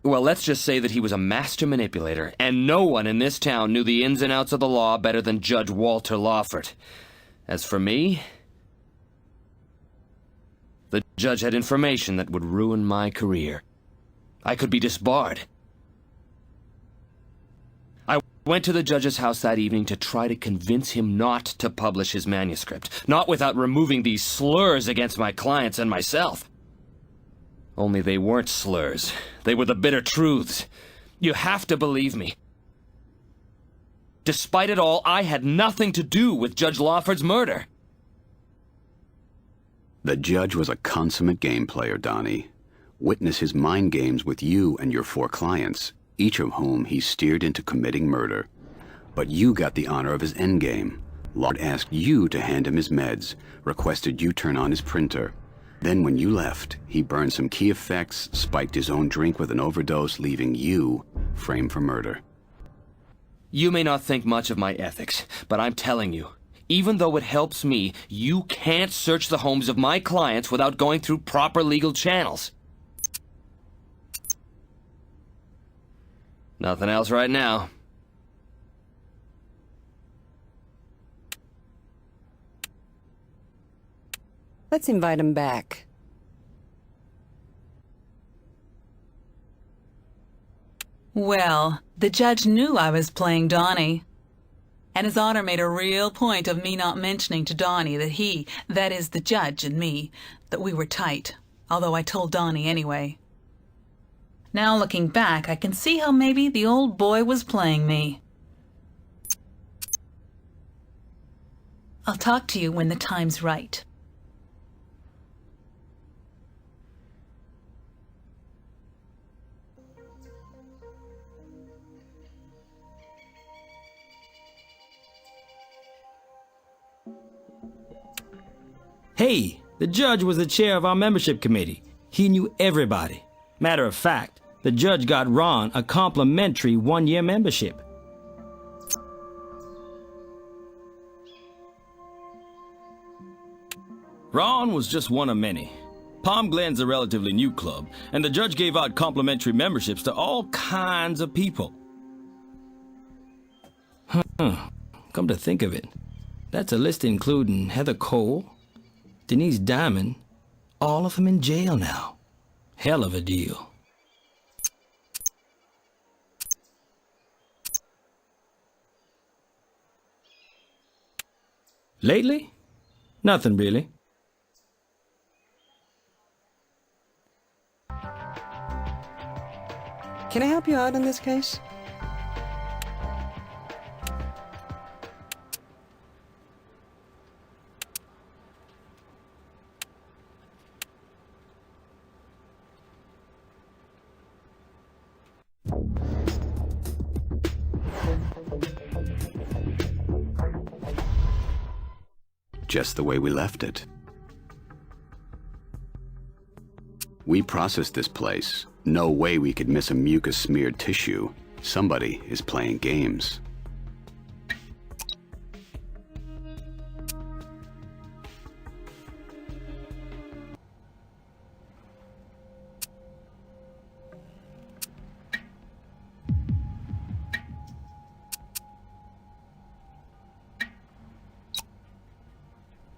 Well, let's just say that he was a master manipulator, and no one in this town knew the ins and outs of the law better than Judge Walter Lawford. As for me... the judge had information that would ruin my career. I could be disbarred. I went to the judge's house that evening to try to convince him not to publish his manuscript, not without removing these slurs against my clients and myself. Only they weren't slurs. They were the bitter truths. You have to believe me. Despite it all, I had nothing to do with Judge Lawford's murder. The judge was a consummate game player, Donnie. Witness his mind games with you and your 4 clients, each of whom he steered into committing murder. But you got the honor of his endgame. Lord asked you to hand him his meds, requested you turn on his printer. Then when you left, he burned some key effects, spiked his own drink with an overdose, leaving you framed for murder. You may not think much of my ethics, but I'm telling you, even though it helps me, you can't search the homes of my clients without going through proper legal channels. Nothing else right now. Let's invite him back. Well, the judge knew I was playing Donnie. And His Honor made a real point of me not mentioning to Donnie that he, that is the judge and me, that we were tight, although I told Donnie anyway. Now looking back, I can see how maybe the old boy was playing me. I'll talk to you when the time's right. Hey, the judge was the chair of our membership committee. He knew everybody. Matter of fact, the judge got Ron a complimentary 1-year membership. Ron was just one of many. Palm Glen's a relatively new club, and the judge gave out complimentary memberships to all kinds of people. Come to think of it, that's a list including Heather Cole, Denise Diamond, all of them in jail now. Hell of a deal. Lately? Nothing really. Can I help you out in this case? Just the way we left it. We processed this place. No way we could miss a mucus-smeared tissue. Somebody is playing games.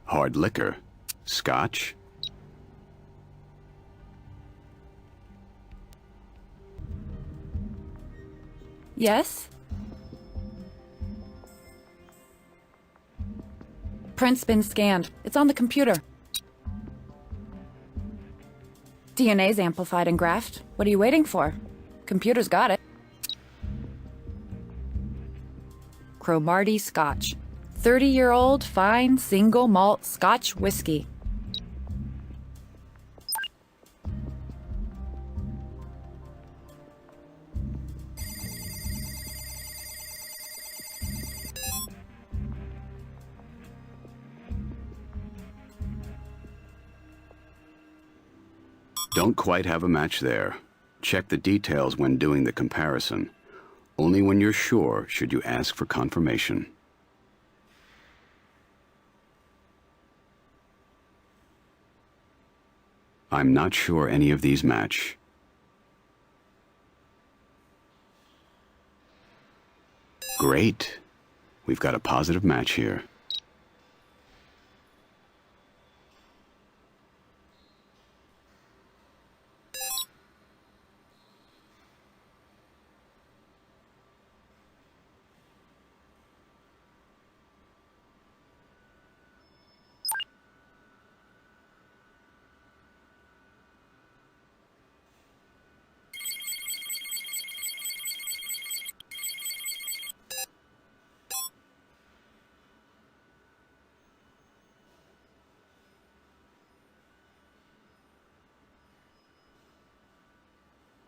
Hard liquor. Scotch. Yes? Print's been scanned. It's on the computer. DNA's amplified and graphed. What are you waiting for? Computer's got it. Cromartie Scotch. 30-year-old fine single malt Scotch whiskey. Don't quite have a match there. Check the details when doing the comparison. Only when you're sure should you ask for confirmation. I'm not sure any of these match. Great. We've got a positive match here.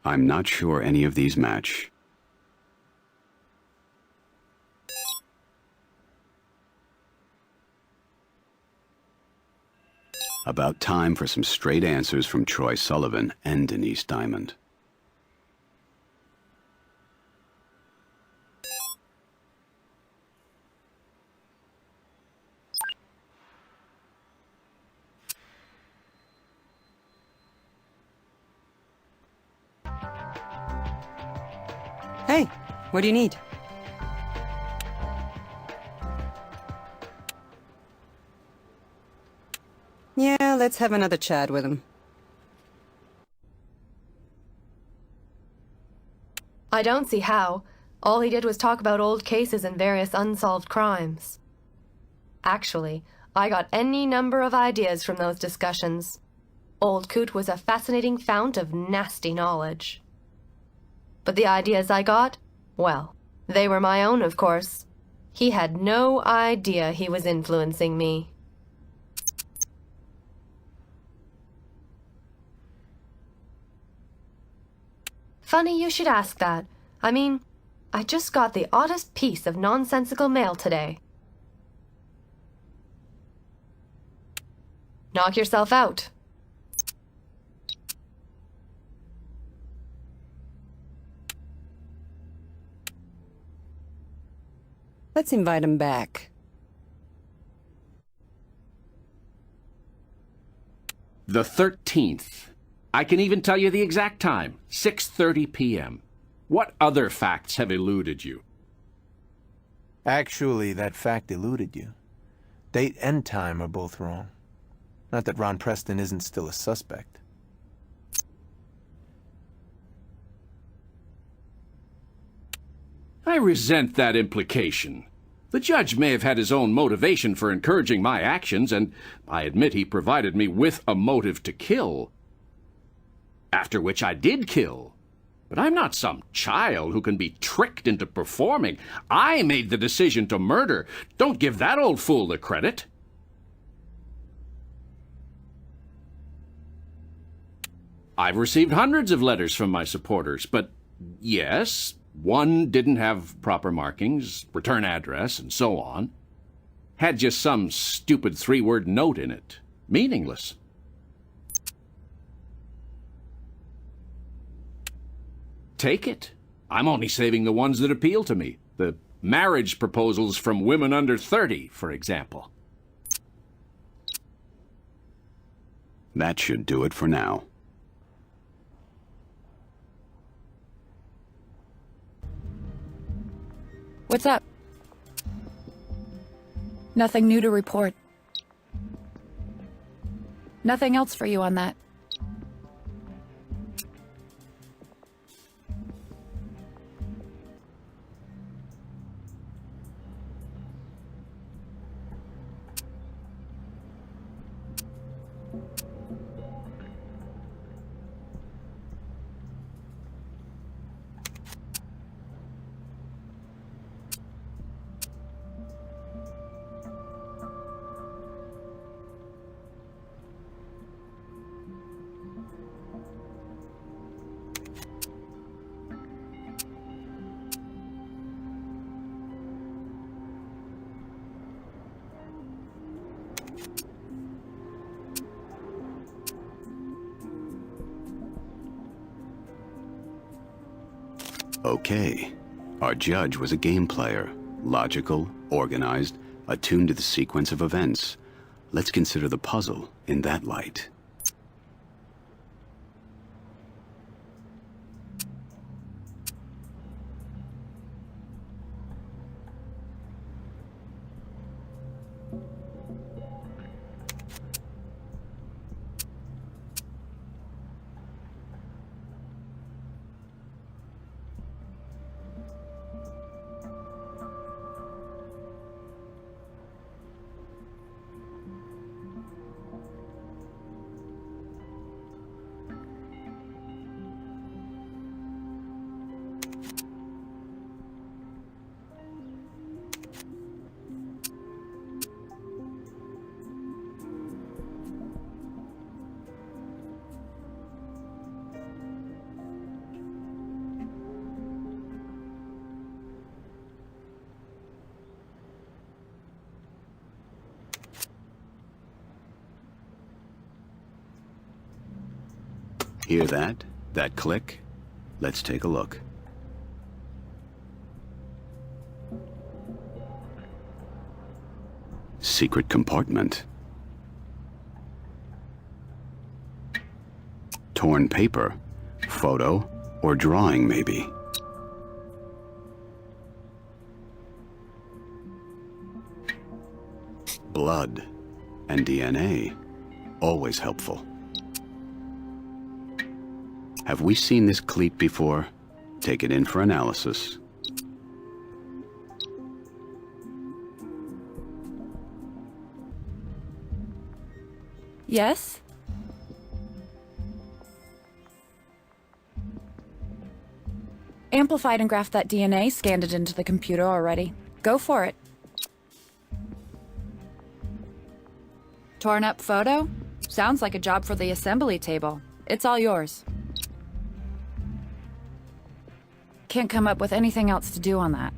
I'm not sure any of these match. About time for some straight answers from Troy Sullivan and Denise Diamond. Hey, what do you need? Yeah, let's have another chat with him. I don't see how. All he did was talk about old cases and various unsolved crimes. Actually, I got any number of ideas from those discussions. Old Coot was a fascinating fount of nasty knowledge. But the ideas I got, well, they were my own, of course. He had no idea he was influencing me. Funny you should ask that. I mean, I just got the oddest piece of nonsensical mail today. Knock yourself out. Let's invite him back. The 13th. I can even tell you the exact time, 6:30 p.m. What other facts have eluded you? Actually, that fact eluded you. Date and time are both wrong. Not that Ron Preston isn't still a suspect. I resent that implication. The judge may have had his own motivation for encouraging my actions, and I admit he provided me with a motive to kill. After which I did kill. But I'm not some child who can be tricked into performing. I made the decision to murder. Don't give that old fool the credit. I've received hundreds of letters from my supporters, but yes, one didn't have proper markings, return address, and so on. Had just some stupid 3-word note in it. Meaningless. Take it. I'm only saving the ones that appeal to me. The marriage proposals from women under 30, for example. That should do it for now. What's up? Nothing new to report. Nothing else for you on that. Okay. Our judge was a game player. Logical, organized, attuned to the sequence of events. Let's consider the puzzle in that light. Hear that? That click? Let's take a look. Secret compartment. Torn paper. Photo or drawing, maybe. Blood and DNA. Always helpful. Have we seen this cleat before? Take it in for analysis. Yes? Amplified and graphed that DNA, scanned it into the computer already. Go for it. Torn up photo? Sounds like a job for the assembly table. It's all yours. Can't come up with anything else to do on that.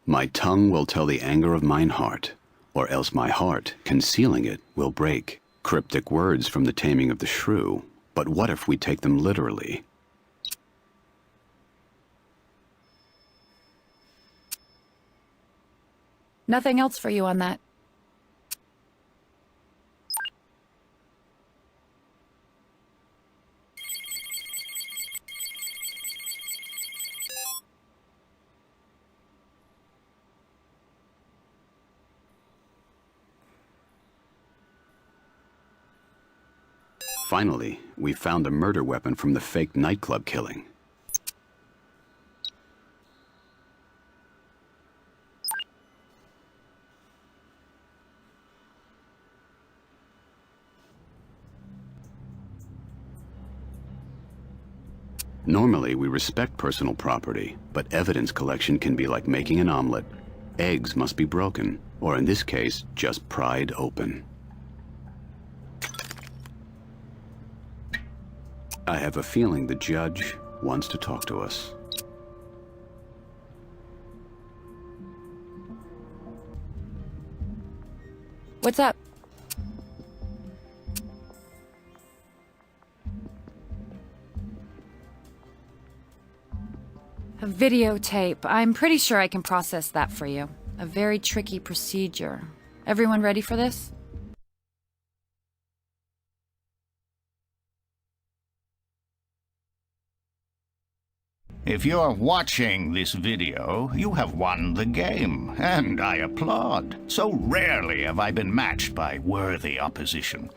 My tongue will tell the anger of mine heart, or else my heart, concealing it, will break. Cryptic words from the Taming of the Shrew, but what if we take them literally? Nothing else for you on that. Finally, we found a murder weapon from the fake nightclub killing. Normally, we respect personal property, but evidence collection can be like making an omelet. Eggs must be broken, or in this case, just pried open. I have a feeling the judge wants to talk to us. What's up? A videotape. I'm pretty sure I can process that for you. A very tricky procedure. Everyone ready for this? If you're watching this video, you have won the game, and I applaud. So rarely have I been matched by worthy opposition.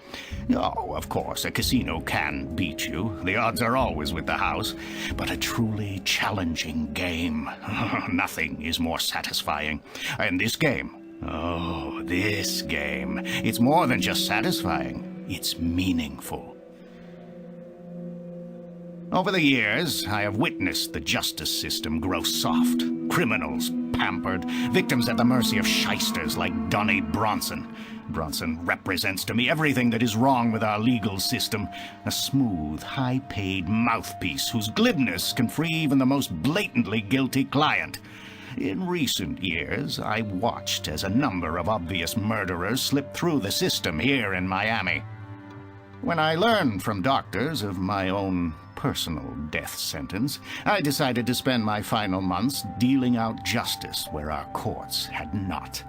Oh, of course, a casino can beat you. The odds are always with the house. But a truly challenging game. Nothing is more satisfying. And this game, this game, it's more than just satisfying. It's meaningful. Over the years, I have witnessed the justice system grow soft. Criminals pampered, victims at the mercy of shysters like Donnie Bronson. Bronson represents to me everything that is wrong with our legal system. A smooth, high-paid mouthpiece whose glibness can free even the most blatantly guilty client. In recent years, I watched as a number of obvious murderers slipped through the system here in Miami. When I learned from doctors of my own personal death sentence, I decided to spend my final months dealing out justice where our courts had not.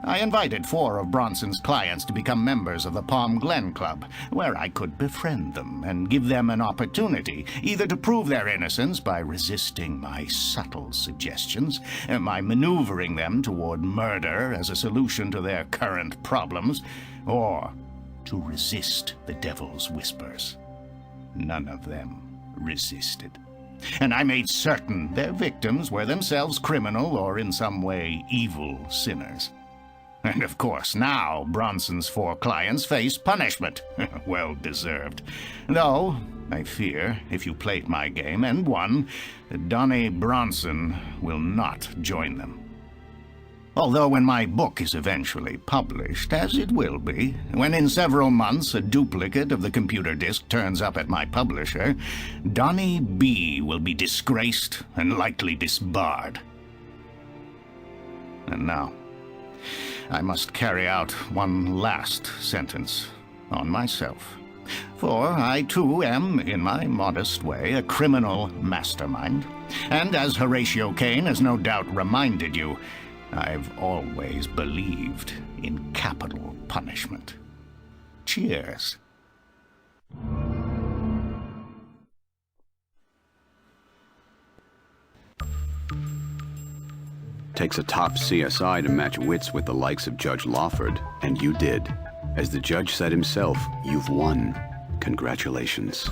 I invited 4 of Bronson's clients to become members of the Palm Glen Club, where I could befriend them and give them an opportunity either to prove their innocence by resisting my subtle suggestions, my maneuvering them toward murder as a solution to their current problems, or to resist the devil's whispers. None of them resisted. And I made certain their victims were themselves criminal or in some way evil sinners. And of course, now Bronson's 4 clients face punishment. Well deserved. Though, I fear, if you played my game and won, Donnie Bronson will not join them. Although when my book is eventually published, as it will be, when in several months a duplicate of the computer disk turns up at my publisher, Donnie B. will be disgraced and likely disbarred. And now, I must carry out one last sentence on myself. For I, too, am, in my modest way, a criminal mastermind. And as Horatio Kane has no doubt reminded you, I've always believed in capital punishment. Cheers. Takes a top CSI to match wits with the likes of Judge Lawford, and you did. As the judge said himself, you've won. Congratulations.